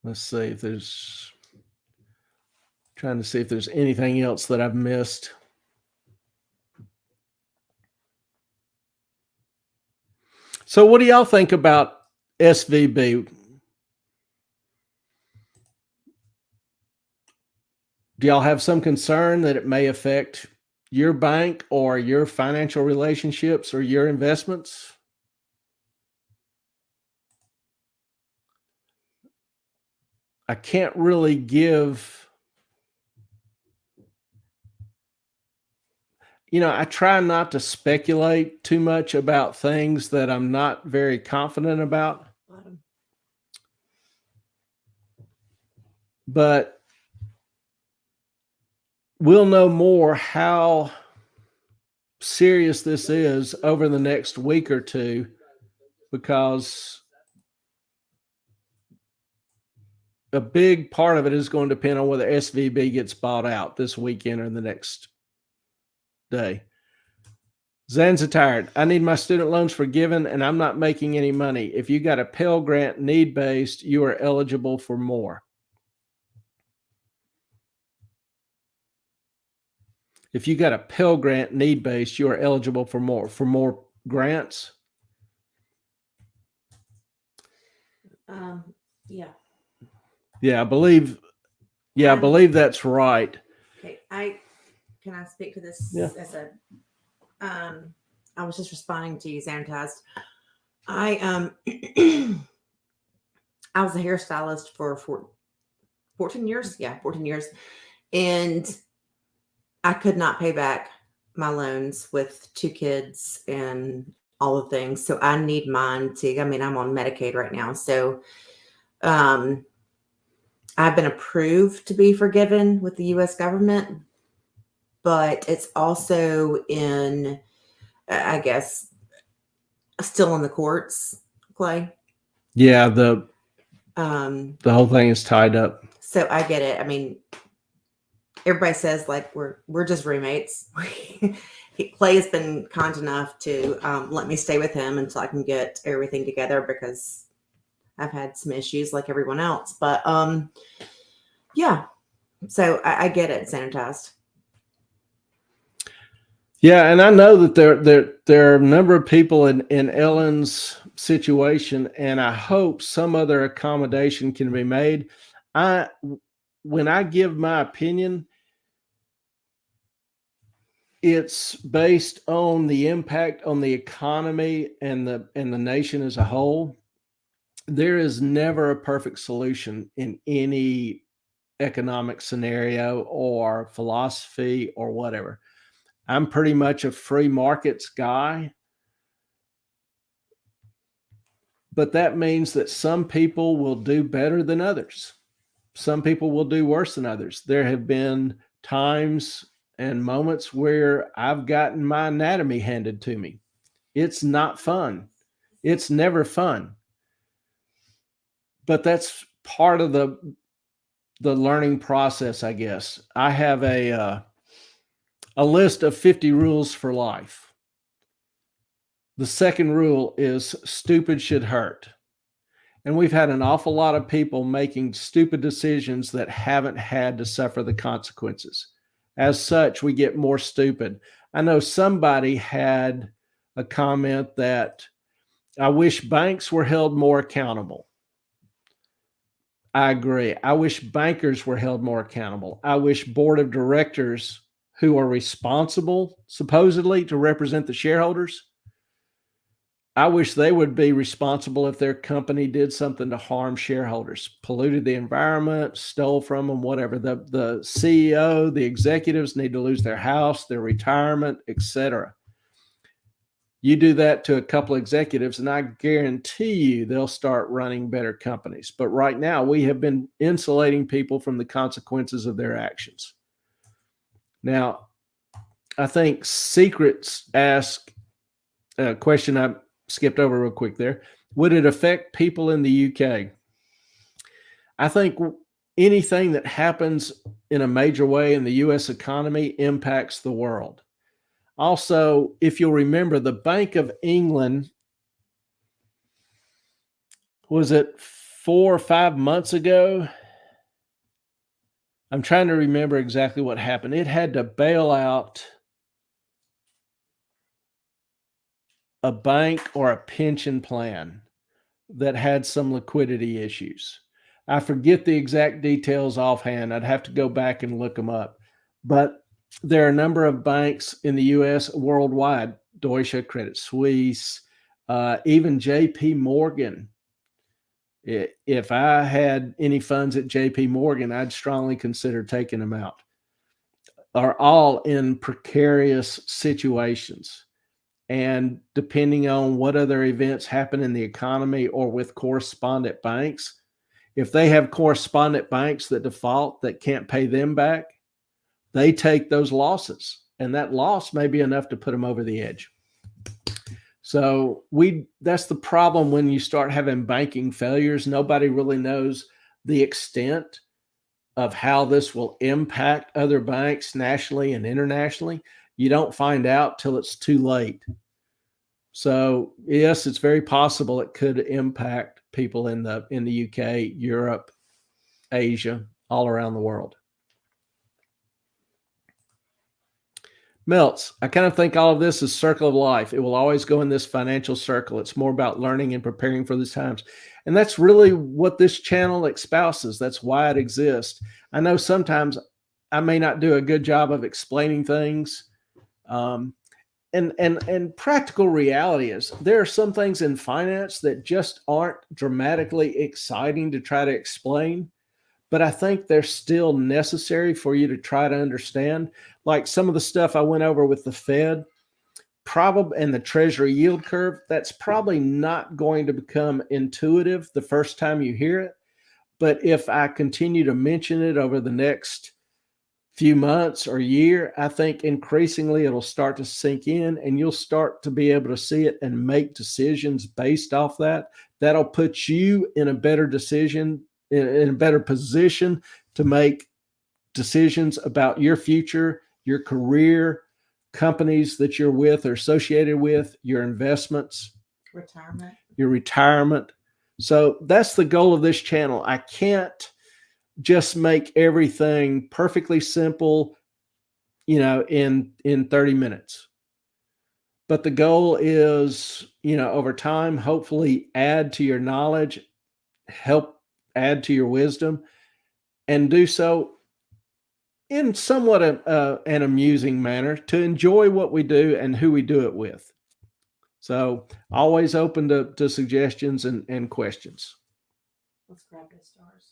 Let's see if there's trying to see if there's anything else that I've missed. So what do y'all think about SVB? Do y'all have some concern that it may affect your bank or your financial relationships or your investments? I can't really give, I try not to speculate too much about things that I'm not very confident about. But we'll know more how serious this is over the next week or two, because a big part of it is going to depend on whether SVB gets bought out this weekend or the next day. Zan's tired. I need my student loans forgiven and I'm not making any money. If you got a Pell Grant need-based, you are eligible for more. If you got a Pell Grant need-based, you are eligible for more grants. Yeah. Yeah, I believe that's right. Okay, can I speak to this Yeah. as a I was just responding to you, Sanitized. I I was a hairstylist for 14 years. Yeah, 14 years. And I could not pay back my loans with 2 kids and all the things. So I need mine to, I mean, I'm on Medicaid right now. So um I've been approved to be forgiven with the US government, but it's also in, I guess, still in the courts, Clay. Yeah, Um, the whole thing is tied up. so I get it. I mean, everybody says like we're just roommates. Clay has been kind enough to let me stay with him until I can get everything together because I've had some issues like everyone else. But yeah, so I get it, Sanitized. Yeah, and I know that there are a number of people in Ellen's situation, and I hope some other accommodation can be made. When I give my opinion, it's based on the impact on the economy and the nation as a whole. There is never a perfect solution in any economic scenario or philosophy or whatever. I'm pretty much a free markets guy, but that means that some people will do better than others. Some people will do worse than others. There have been times and moments where I've gotten my anatomy handed to me. It's not fun. It's never fun. But that's part of the learning process, I guess. I have a list of 50 rules for life. The second rule is stupid should hurt. And we've had an awful lot of people making stupid decisions that haven't had to suffer the consequences. As such, we get more stupid. I know somebody had a comment that I wish banks were held more accountable. I agree. I wish bankers were held more accountable. I wish board of directors who are responsible, supposedly, to represent the shareholders, I wish they would be responsible if their company did something to harm shareholders, polluted the environment, stole from them, whatever. The CEO, the executives need to lose their house, their retirement, etc. You do that to a couple of executives, and I guarantee you they'll start running better companies. But right now, we have been insulating people from the consequences of their actions. Now, I think Secrets asked a question I skipped over real quick there. Would it affect people in the UK? I think anything that happens in a major way in the US economy impacts the world. Also, if you'll remember, the Bank of England, was it 4 or 5 months ago? I'm trying to remember exactly what happened. It had to bail out a bank or a pension plan that had some liquidity issues. I forget the exact details offhand. I'd have to go back and look them up. But there are a number of banks in the US worldwide, Deutsche, Credit Suisse, even JP Morgan. If I had any funds at JP Morgan, I'd strongly consider taking them out, are all in precarious situations. And depending on what other events happen in the economy or with correspondent banks, if they have correspondent banks that default that can't pay them back, they take those losses. And that loss may be enough to put them over the edge. So that's the problem when you start having banking failures. Nobody really knows the extent of how this will impact other banks nationally and internationally. You don't find out till it's too late. So yes, it's very possible it could impact people in the UK, Europe, Asia, all around the world. Melts, I kind of think all of this is circle of life. It will always go in this financial circle. It's more about learning and preparing for these times. And that's really what this channel espouses. That's why it exists. I know sometimes I may not do a good job of explaining things. And and practical reality is there are some things in finance that just aren't dramatically exciting to try to explain, but I think they're still necessary for you to try to understand. Like some of the stuff I went over with the Fed, probably, and the Treasury yield curve, that's probably not going to become intuitive the first time you hear it. But if I continue to mention it over the next few months or year, I think increasingly it'll start to sink in, and you'll start to be able to see it and make decisions based off that. That'll put you in a better decision, in a better position to make decisions about your future, your career, companies that you're with or associated with, your investments, your retirement. So that's the goal of this channel. I can't just make everything perfectly simple, in 30 minutes. But the goal is, over time, hopefully add to your knowledge, help add to your wisdom, and do so in somewhat an amusing manner to enjoy what we do and who we do it with. So always open to suggestions and questions. Let's grab the stars.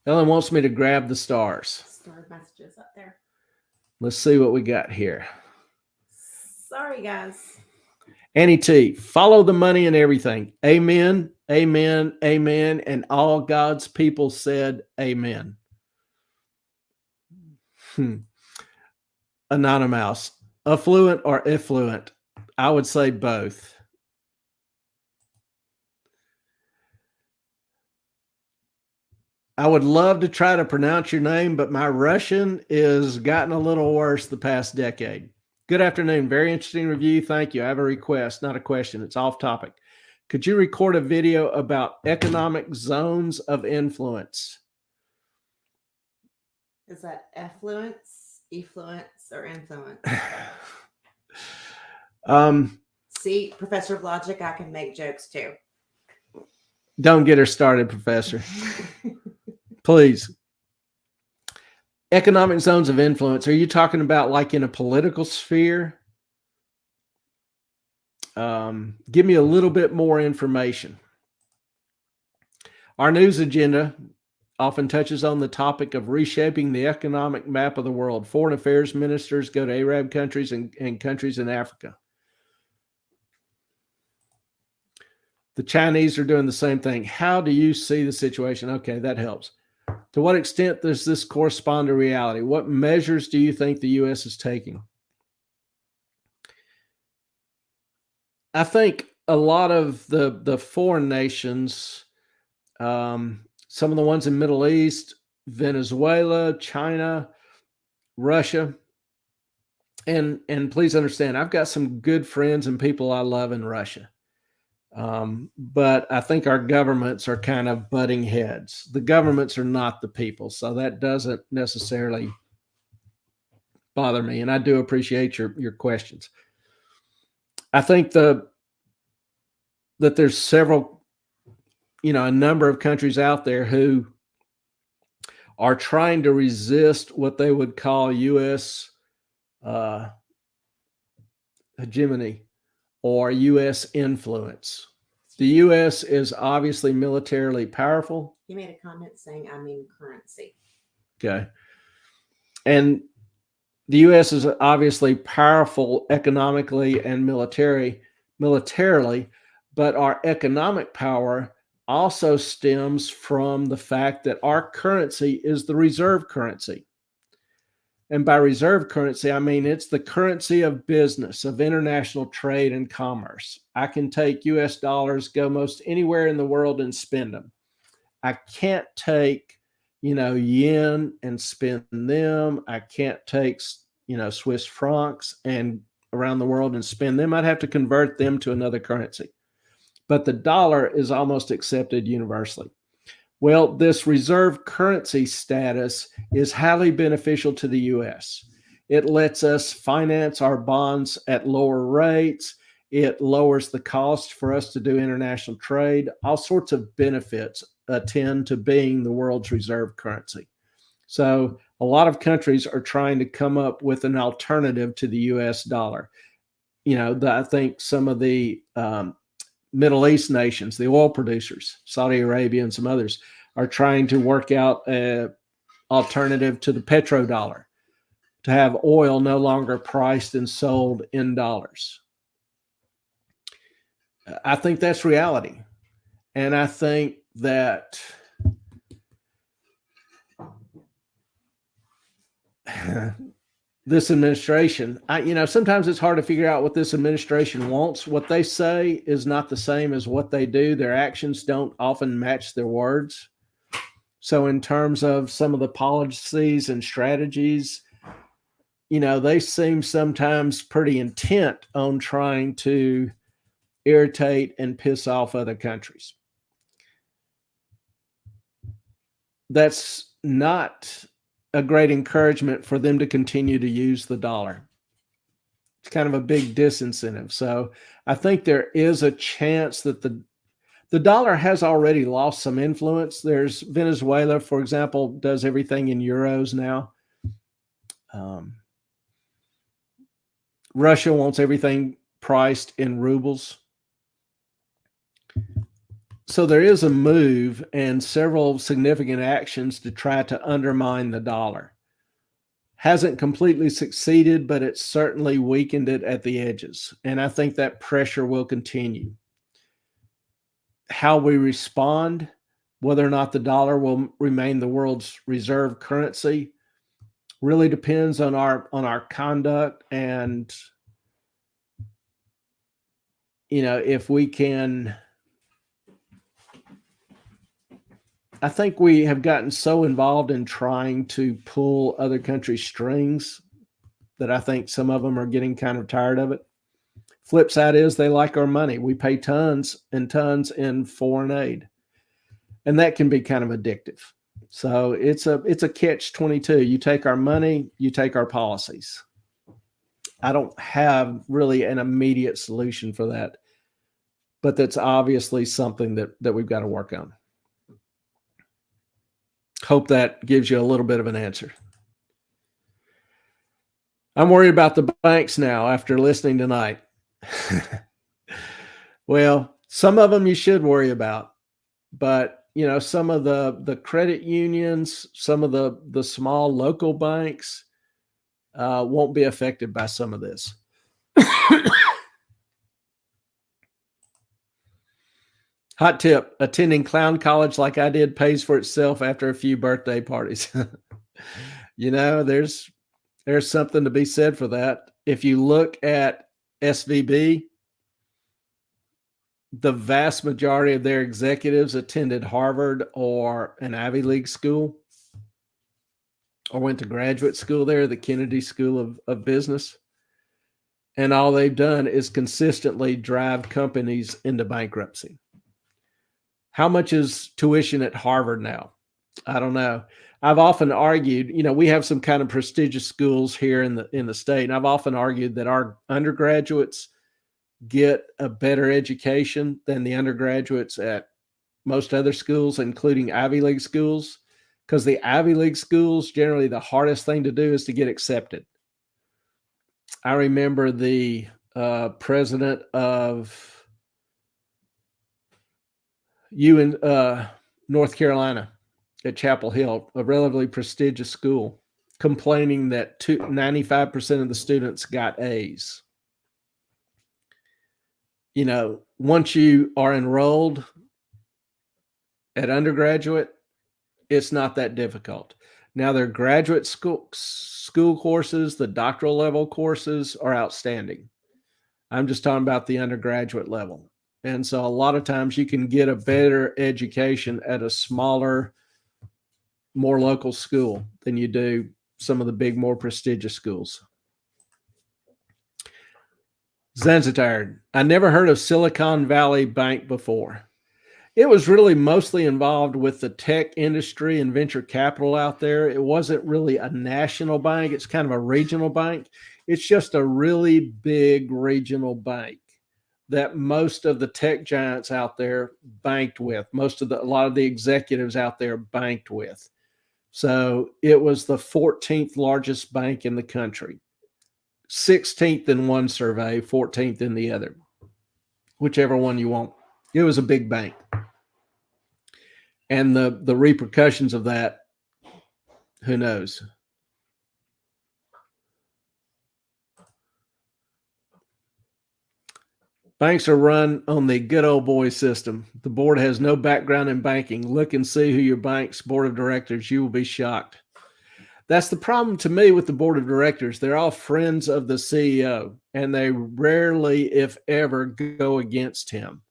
Ellen wants me to grab the stars. Star messages up there. Let's see what we got here. Sorry, guys. Annie T, follow the money and everything. Amen, amen, amen. And all God's people said amen. Anonymous, affluent or effluent? I would say both. I would love to try to pronounce your name, but my Russian is gotten a little worse the past decade. Good afternoon. Very interesting review. Thank you. I have a request, not a question. It's off topic. Could you record a video about economic zones of influence? Is that effluence, effluence, or influence? See, Professor of Logic, I can make jokes too. Don't get her started, Professor. Please. Economic zones of influence. Are you talking about like in a political sphere? Give me a little bit more information. Our news agenda often touches on the topic of reshaping the economic map of the world. Foreign affairs ministers go to Arab countries and countries in Africa. The Chinese are doing the same thing. How do you see the situation? Okay, that helps. To what extent does this correspond to reality? What measures do you think the U.S. is taking? I think a lot of the foreign nations, some of the ones in Middle East, Venezuela, China, Russia, and please understand, I've got some good friends and people I love in Russia. But I think our governments are kind of butting heads. The governments are not the people, so that doesn't necessarily bother me. And I do appreciate your questions. I think that there's several, a number of countries out there who are trying to resist what they would call U.S. Hegemony or U.S. influence. The U.S. is obviously militarily powerful. He made a comment saying, I mean currency. Okay. And the U.S. is obviously powerful economically and militarily, but our economic power also stems from the fact that our currency is the reserve currency. And by reserve currency, I mean it's the currency of business, of international trade and commerce. I can take US dollars, go most anywhere in the world and spend them. I can't take, yen and spend them. I can't take, Swiss francs and around the world and spend them. I'd have to convert them to another currency. But the dollar is almost accepted universally. Well, this reserve currency status is highly beneficial to the U.S. It lets us finance our bonds at lower rates. It lowers the cost for us to do international trade. All sorts of benefits attend to being the world's reserve currency. So a lot of countries are trying to come up with an alternative to the US dollar. I think some of the Middle East nations, the oil producers, Saudi Arabia and some others, are trying to work out an alternative to the petrodollar, to have oil no longer priced and sold in dollars. I think that's reality. And I think that this administration, sometimes it's hard to figure out what this administration wants. What they say is not the same as what they do. Their actions don't often match their words. So in terms of some of the policies and strategies, they seem sometimes pretty intent on trying to irritate and piss off other countries. That's not a great encouragement for them to continue to use the dollar. It's kind of a big disincentive. So I think there is a chance that the dollar has already lost some influence. There's Venezuela, for example, does everything in euros now. Russia wants everything priced in rubles. So there is a move and several significant actions to try to undermine the dollar. Hasn't completely succeeded, but it's certainly weakened it at the edges. And I think that pressure will continue. How we respond, whether or not the dollar will remain the world's reserve currency, really depends on our conduct. And if we can, I think we have gotten so involved in trying to pull other countries' strings that I think some of them are getting kind of tired of it. Flip side is they like our money. We pay tons and tons in foreign aid, and that can be kind of addictive. So it's a catch-22. You take our money, you take our policies. I don't have really an immediate solution for that, but that's obviously something that we've got to work on. Hope that gives you a little bit of an answer. I'm worried about the banks now after listening tonight. Well, some of them you should worry about, but some of the credit unions, some of the small local banks won't be affected by some of this. Hot tip: attending clown college like I did pays for itself after a few birthday parties. There's something to be said for that. If you look at SVB, the vast majority of their executives attended Harvard or an Ivy League school or went to graduate school there, the Kennedy School of Business. And all they've done is consistently drive companies into bankruptcy. How much is tuition at Harvard now? I don't know. I've often argued, we have some kind of prestigious schools here in the state, and I've often argued that our undergraduates get a better education than the undergraduates at most other schools, including Ivy League schools, because the Ivy League schools, generally the hardest thing to do is to get accepted. I remember the president of North Carolina at Chapel Hill, a relatively prestigious school, complaining that 95% of the students got A's. Once you are enrolled at undergraduate, it's not that difficult. Now, their graduate school courses, the doctoral level courses are outstanding. I'm just talking about the undergraduate level. And so a lot of times you can get a better education at a smaller, more local school than you do some of the big, more prestigious schools. Zanzibar. I never heard of Silicon Valley Bank before. It was really mostly involved with the tech industry and venture capital out there. It wasn't really a national bank. It's kind of a regional bank. It's just a really big regional bank that most of the tech giants out there banked with. A lot of the executives out there banked with. So it was the 14th largest bank in the country, 16th in one survey, 14th in the other, whichever one you want. It was a big bank. And the repercussions of that, who knows? Banks are run on the good old boy system. The board has no background in banking. Look and see who your bank's board of directors. You will be shocked. That's the problem to me with the board of directors. They're all friends of the CEO, and they rarely, if ever, go against him.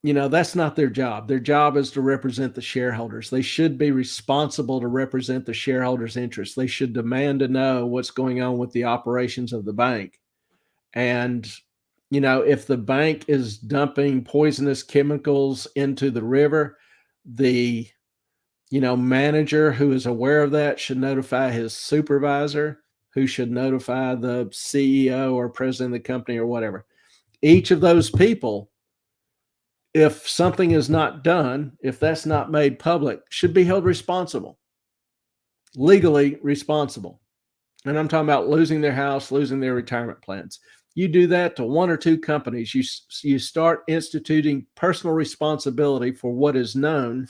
You know, that's not their job. Their job is to represent the shareholders. They should be responsible to represent the shareholders' interests. They should demand to know what's going on with the operations of the bank. And, you know, if the bank is dumping poisonous chemicals into the river, the, you know, manager who is aware of that should notify his supervisor, who should notify the CEO or president of the company or whatever. Each of those people, if something is not done, if that's not made public, should be held responsible, legally responsible. And I'm talking about losing their house, losing their retirement plans. You do that to one or two companies, you start instituting personal responsibility for what is known,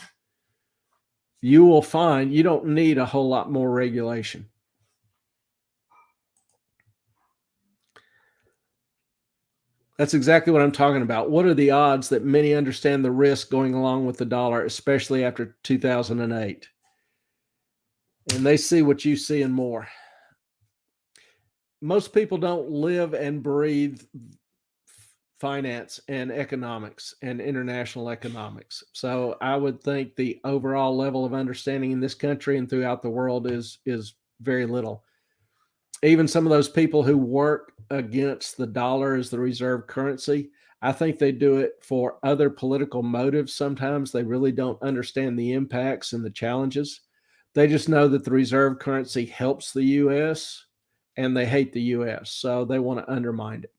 you will find you don't need a whole lot more regulation. That's exactly what I'm talking about. What are the odds that many understand the risk going along with the dollar, especially after 2008? And they see what you see and more. Most people don't live and breathe finance and economics and international economics. So I would think the overall level of understanding in this country and throughout the world is very little. Even some of those people who work against the dollar as the reserve currency, I think they do it for other political motives. Sometimes they really don't understand the impacts and the challenges. They just know that the reserve currency helps the U.S. and they hate the U.S. So they want to undermine it.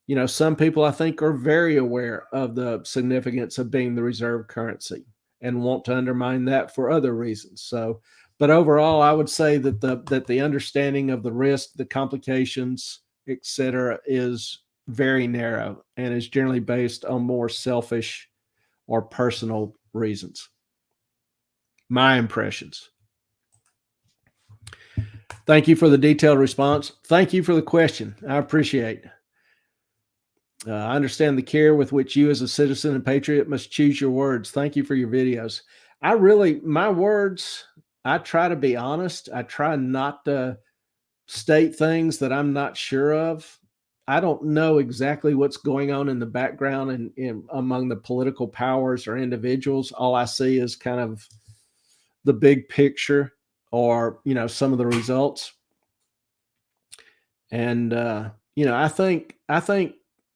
You know, some people I think are very aware of the significance of being the reserve currency and want to undermine that for other reasons. So, but overall, I would say that the understanding of the risk, the complications, etc., is very narrow and is generally based on more selfish or personal reasons. My impressions. Thank you for the detailed response. Thank you for the question. I appreciate it. I understand the care with which you as a citizen and patriot must choose your words. Thank you for your videos. My words, I try to be honest. I try not to state things that I'm not sure of. I don't know exactly what's going on in the background and among the political powers or individuals. All I see is kind of the big picture or, you know, some of the results. And, you know, I think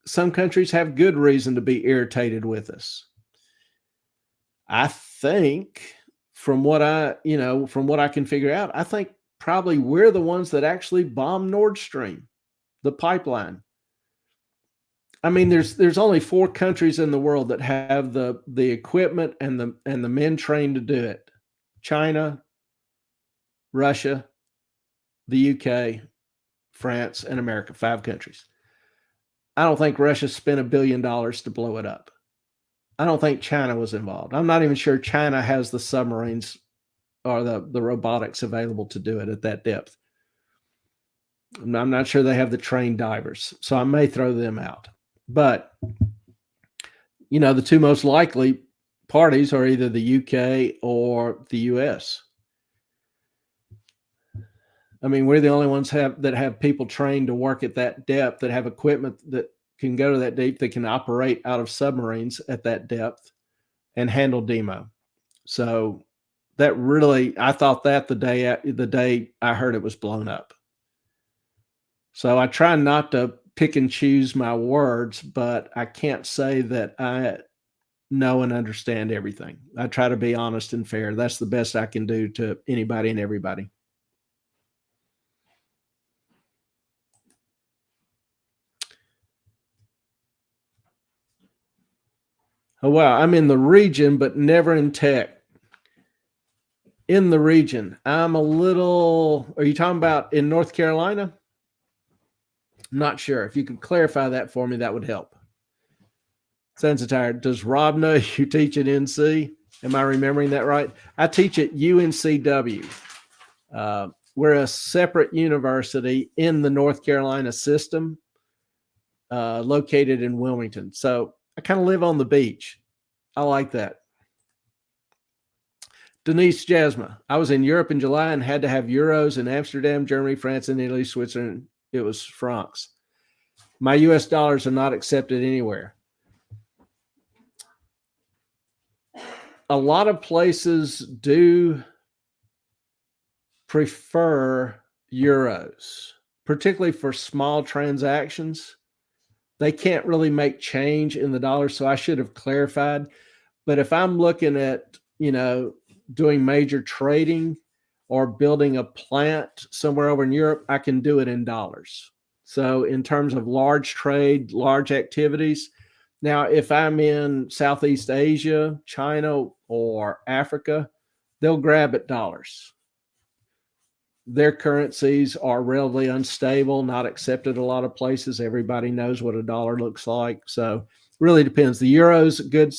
some countries have good reason to be irritated with us. I think from what I can figure out, I think probably we're the ones that actually bombed Nord Stream, the pipeline. I mean, there's only 4 countries in the world that have the equipment and the men trained to do it. China, Russia, the UK, France, and America, 5 countries. I don't think Russia spent $1 billion to blow it up. I don't think China was involved. I'm not even sure China has the submarines or the robotics available to do it at that depth. I'm not sure they have the trained divers, so I may throw them out. But, you know, the 2 most likely parties are either the UK or the US. I mean, we're the only ones that have people trained to work at that depth, that have equipment that can go to that deep, that can operate out of submarines at that depth and handle demo. So that really, I thought that the day I heard it was blown up. So I try not to pick and choose my words, but I can't say that I know and understand everything. I try to be honest and fair. That's the best I can do to anybody and everybody. Oh, wow. I'm in the region, but never in tech. in the region. I'm a little, are you talking about in North Carolina? I'm not sure. If you could clarify that for me, that would help. Sounds tired. Does Rob know you teach at NC? Am I remembering that right? I teach at UNCW. We're a separate university in the North Carolina system, located in Wilmington. So I kind of live on the beach. I like that. Denise Jasma, I was in Europe in July and had to have euros in Amsterdam, Germany, France, and Italy, Switzerland. It was francs. My US dollars are not accepted anywhere. A lot of places do prefer euros, particularly for small transactions. They can't really make change in the dollar, so I should have clarified. But if I'm looking at, doing major trading or building a plant somewhere over in Europe, I can do it in dollars. So in terms of large trade, large activities, now if I'm in Southeast Asia, China, or Africa, they'll grab at dollars. Their currencies are relatively unstable, not accepted a lot of places. Everybody knows what a dollar looks like. So really depends. The euro is a good,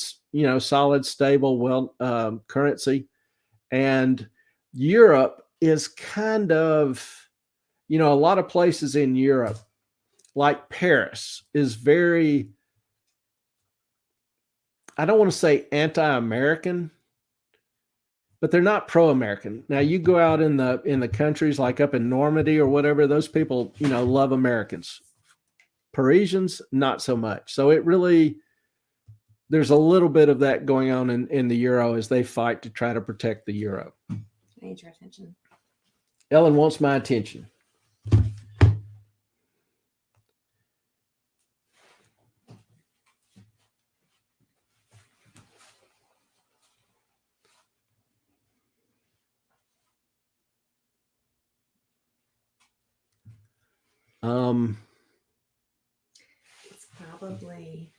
solid, stable, currency. And Europe is kind of, a lot of places in Europe, like Paris, is very, I don't want to say anti-American, but they're not pro-American. Now you go out in the countries like up in Normandy or whatever, those people, love Americans. Parisians, not so much. So it really, there's a little bit of that going on in the euro as they fight to try to protect the euro. I need your attention. Ellen wants my attention. It's probably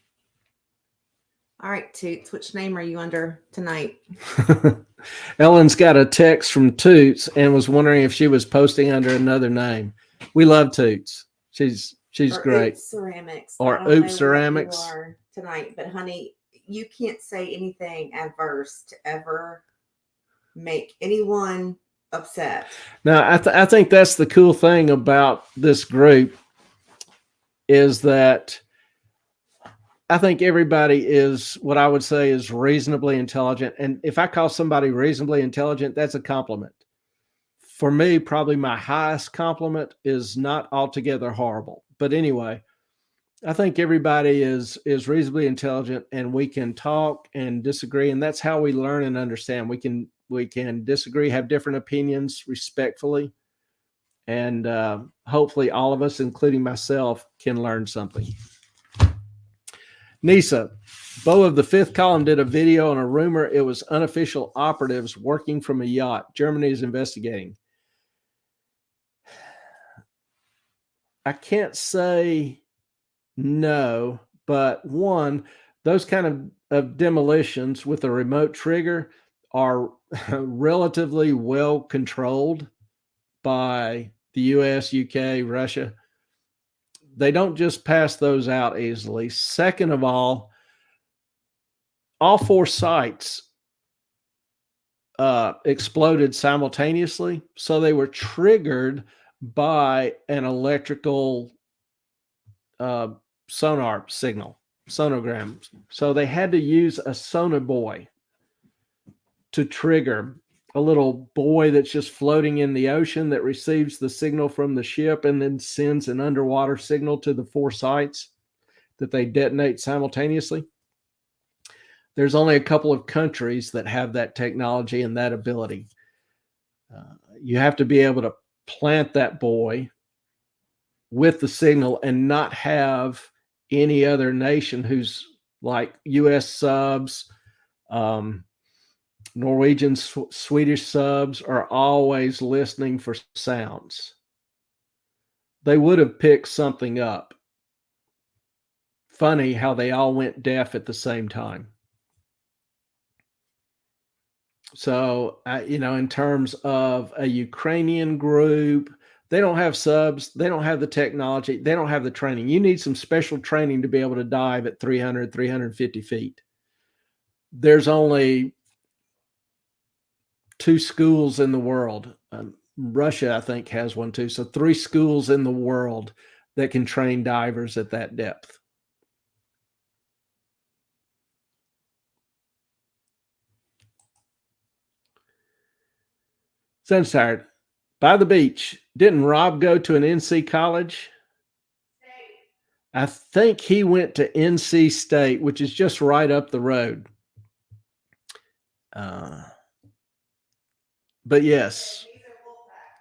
all right. Toots, which name are you under tonight? Ellen's got a text from Toots and was wondering if she was posting under another name. We love Toots. She's or great. Oops Ceramics. Or I don't Oops know Ceramics. what you are tonight, but honey, you can't say anything adverse to ever make anyone upset. Now, I think that's the cool thing about this group is that I think everybody is what I would say is reasonably intelligent. And if I call somebody reasonably intelligent, that's a compliment. For me, probably my highest compliment is not altogether horrible. But anyway, I think everybody is reasonably intelligent, and we can talk and disagree, and that's how we learn and understand. We can disagree, have different opinions respectfully, and hopefully all of us, including myself, can learn something. Nisa, Bo of the Fifth Column did a video on a rumor it was unofficial operatives working from a yacht. Germany is investigating. I can't say no, but one, those kind of demolitions with a remote trigger are relatively well controlled by the US, UK, Russia. They don't just pass those out easily. Second of all four sites exploded simultaneously. So they were triggered by an electrical sonar signal, sonogram. So they had to use a sonobuoy to trigger a little buoy that's just floating in the ocean that receives the signal from the ship and then sends an underwater signal to the four sites that they detonate simultaneously. There's only a couple of countries that have that technology and that ability. You have to be able to plant that buoy with the signal and not have any other nation who's like US subs, Norwegian, Swedish subs are always listening for sounds. They would have picked something up. Funny how they all went deaf at the same time. So, in terms of a Ukrainian group, they don't have subs, they don't have the technology, they don't have the training. You need some special training to be able to dive at 300, 350 feet. There's only 2 schools in the world. Russia, I think, has one too. So 3 schools in the world that can train divers at that depth. Sun's tired. By the beach, didn't Rob go to an NC college? I think he went to NC State, which is just right up the road. But yes,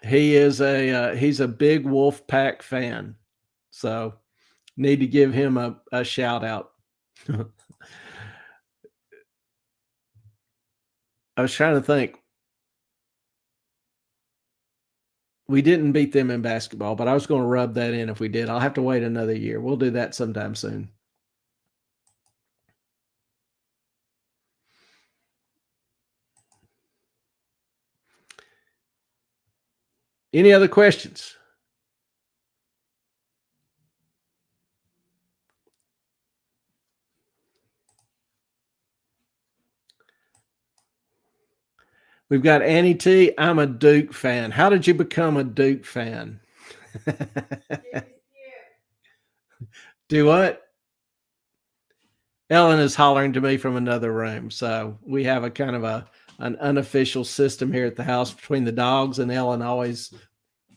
he's a big Wolfpack fan. So need to give him a shout out. I was trying to think. We didn't beat them in basketball, but I was going to rub that in if we did. I'll have to wait another year. We'll do that sometime soon. Any other questions? We've got Annie T. I'm a Duke fan. How did you become a Duke fan? Do what? Ellen is hollering to me from another room. So we have a kind of an unofficial system here at the house between the dogs and Ellen always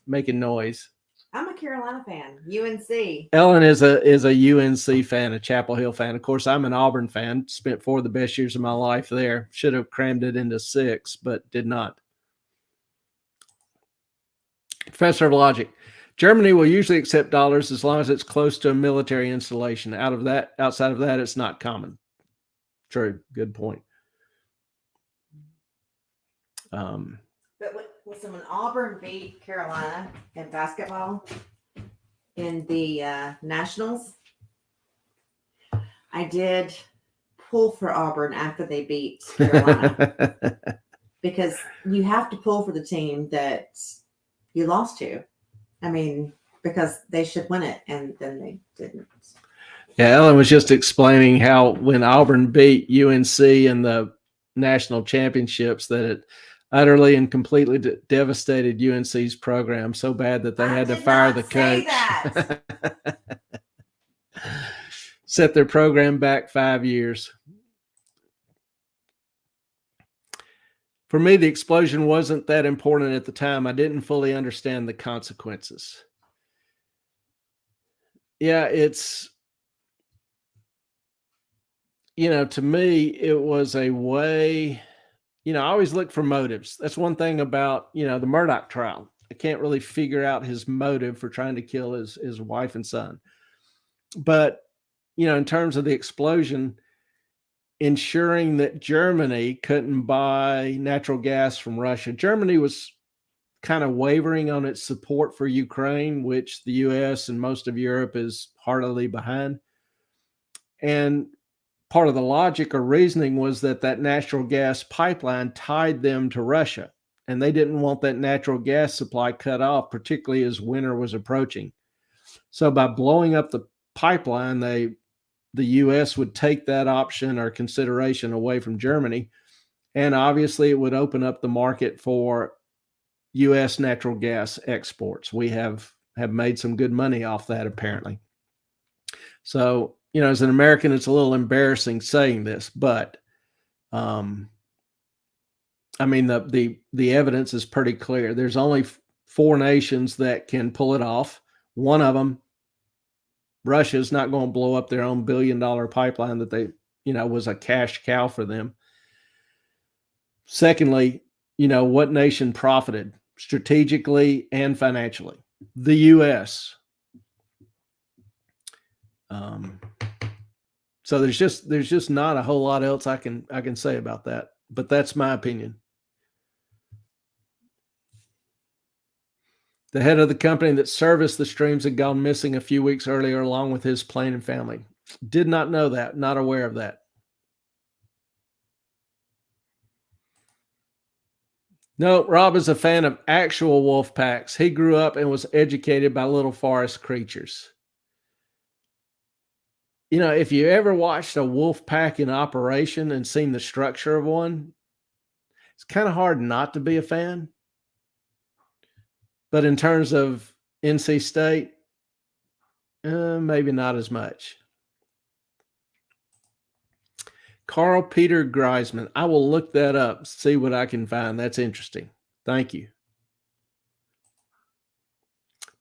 making noise. I'm a Carolina fan. UNC. Ellen is a UNC fan, a Chapel Hill fan. Of course, I'm an Auburn fan. Spent 4 of the best years of my life there. Should have crammed it into 6, but did not. Professor of Logic. Germany will usually accept dollars as long as it's close to a military installation. Outside of that, it's not common. True. Good point. But listen, when Auburn beat Carolina in basketball in the Nationals, I did pull for Auburn after they beat Carolina because you have to pull for the team that you lost to. I mean, because they should win it, and then they didn't. Yeah, Ellen was just explaining how when Auburn beat UNC in the national championships, that it utterly and completely devastated UNC's program so bad that they had to fire the coach. Set their program back 5 years. For me, the explosion wasn't that important at the time. I didn't fully understand the consequences. Yeah, it's, to me, it was a way, I always look for motives. That's one thing about, the Murdaugh trial. I can't really figure out his motive for trying to kill his wife and son. But, in terms of the explosion, ensuring that Germany couldn't buy natural gas from Russia. Germany was kind of wavering on its support for Ukraine, which the US and most of Europe is heartily behind. And part of the logic or reasoning was that natural gas pipeline tied them to Russia, and they didn't want that natural gas supply cut off, particularly as winter was approaching. So by blowing up the pipeline, the U.S. would take that option or consideration away from Germany. And obviously, it would open up the market for U.S. natural gas exports. We have made some good money off that, apparently. So, as an American, it's a little embarrassing saying this, but I mean, the evidence is pretty clear. There's only 4 nations that can pull it off. One of them, Russia's not going to blow up their own $1 billion pipeline that they, was a cash cow for them. Secondly, what nation profited strategically and financially? The U.S. So there's just not a whole lot else I can say about that, but that's my opinion. The head of the company that serviced the streams had gone missing a few weeks earlier, along with his plane and family. Did not know that. Not aware of that. No, Rob is a fan of actual wolf packs. He grew up and was educated by little forest creatures. You know, if you ever watched a wolf pack in operation and seen the structure of one, it's kind of hard not to be a fan. But in terms of NC State, maybe not as much. Carl Peter Greisman. I will look that up, see what I can find. That's interesting. Thank you.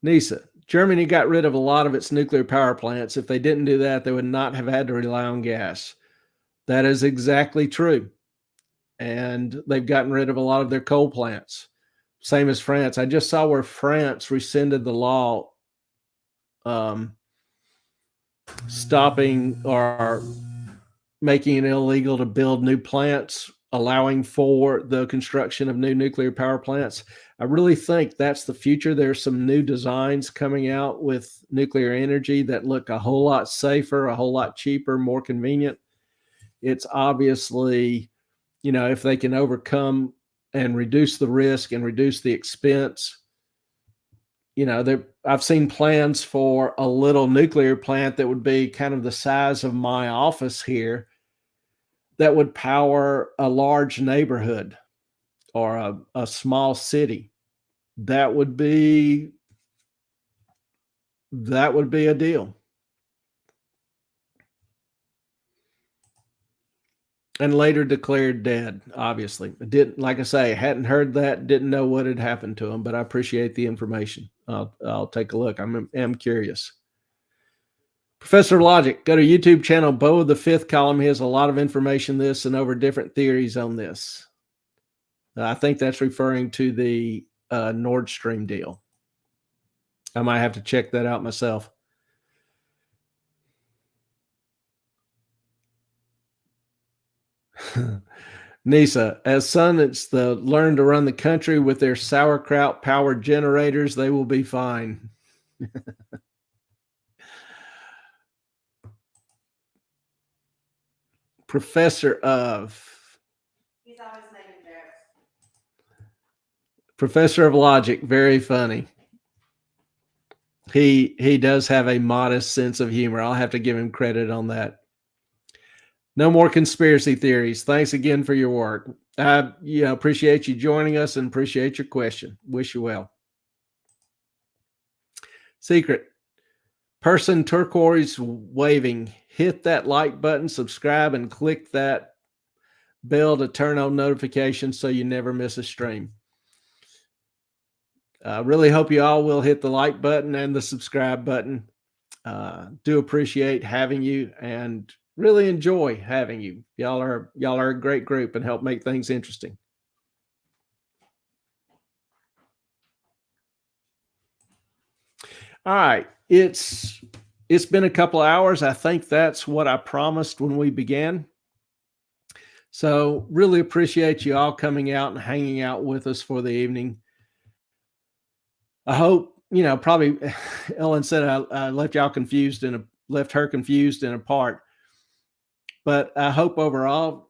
Nisa, Germany got rid of a lot of its nuclear power plants. If they didn't do that, they would not have had to rely on gas. That is exactly true. And they've gotten rid of a lot of their coal plants. Same as France. I just saw where France rescinded the law stopping or making it illegal to build new plants, allowing for the construction of new nuclear power plants. I really think that's the future. There's some new designs coming out with nuclear energy that look a whole lot safer, a whole lot cheaper, more convenient. It's obviously, you know, if they can overcome and reduce the risk and reduce the expense, you know, I've seen plans for a little nuclear plant that would be kind of the size of my office here that would power a large neighborhood or a small city. That would be a deal. And later declared dead, obviously. Didn't, like I say, hadn't heard that, didn't know what had happened to him, but I appreciate the information. I'll take a look. I'm curious. Professor Logic, go to YouTube channel, Bo of the Fifth Column. He has a lot of information this and over different theories on this. I think that's referring to the Nord Stream deal. I might have to check that out myself. Nisa, as son, it's the learn to run the country with their sauerkraut powered generators. They will be fine. Professor of. He's always making jokes. Professor of Logic, very funny. He does have a modest sense of humor. I'll have to give him credit on that. No more conspiracy theories. Thanks again for your work. I appreciate you joining us and appreciate your question. Wish you well. Secret. Person turquoise waving. Hit that like button, subscribe, and click that bell to turn on notifications so you never miss a stream. I really hope you all will hit the like button and the subscribe button. Do appreciate having you and really enjoy having you. Y'all are a great group and help make things interesting. All right. It's been a couple of hours. I think that's what I promised when we began. So really appreciate you all coming out and hanging out with us for the evening. I hope, probably Ellen said I left y'all confused and left her confused and apart. But I hope overall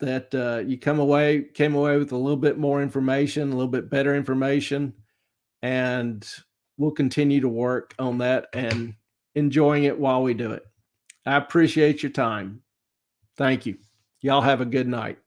that you came away with a little bit more information, a little bit better information, and we'll continue to work on that and enjoying it while we do it. I appreciate your time. Thank you. Y'all have a good night.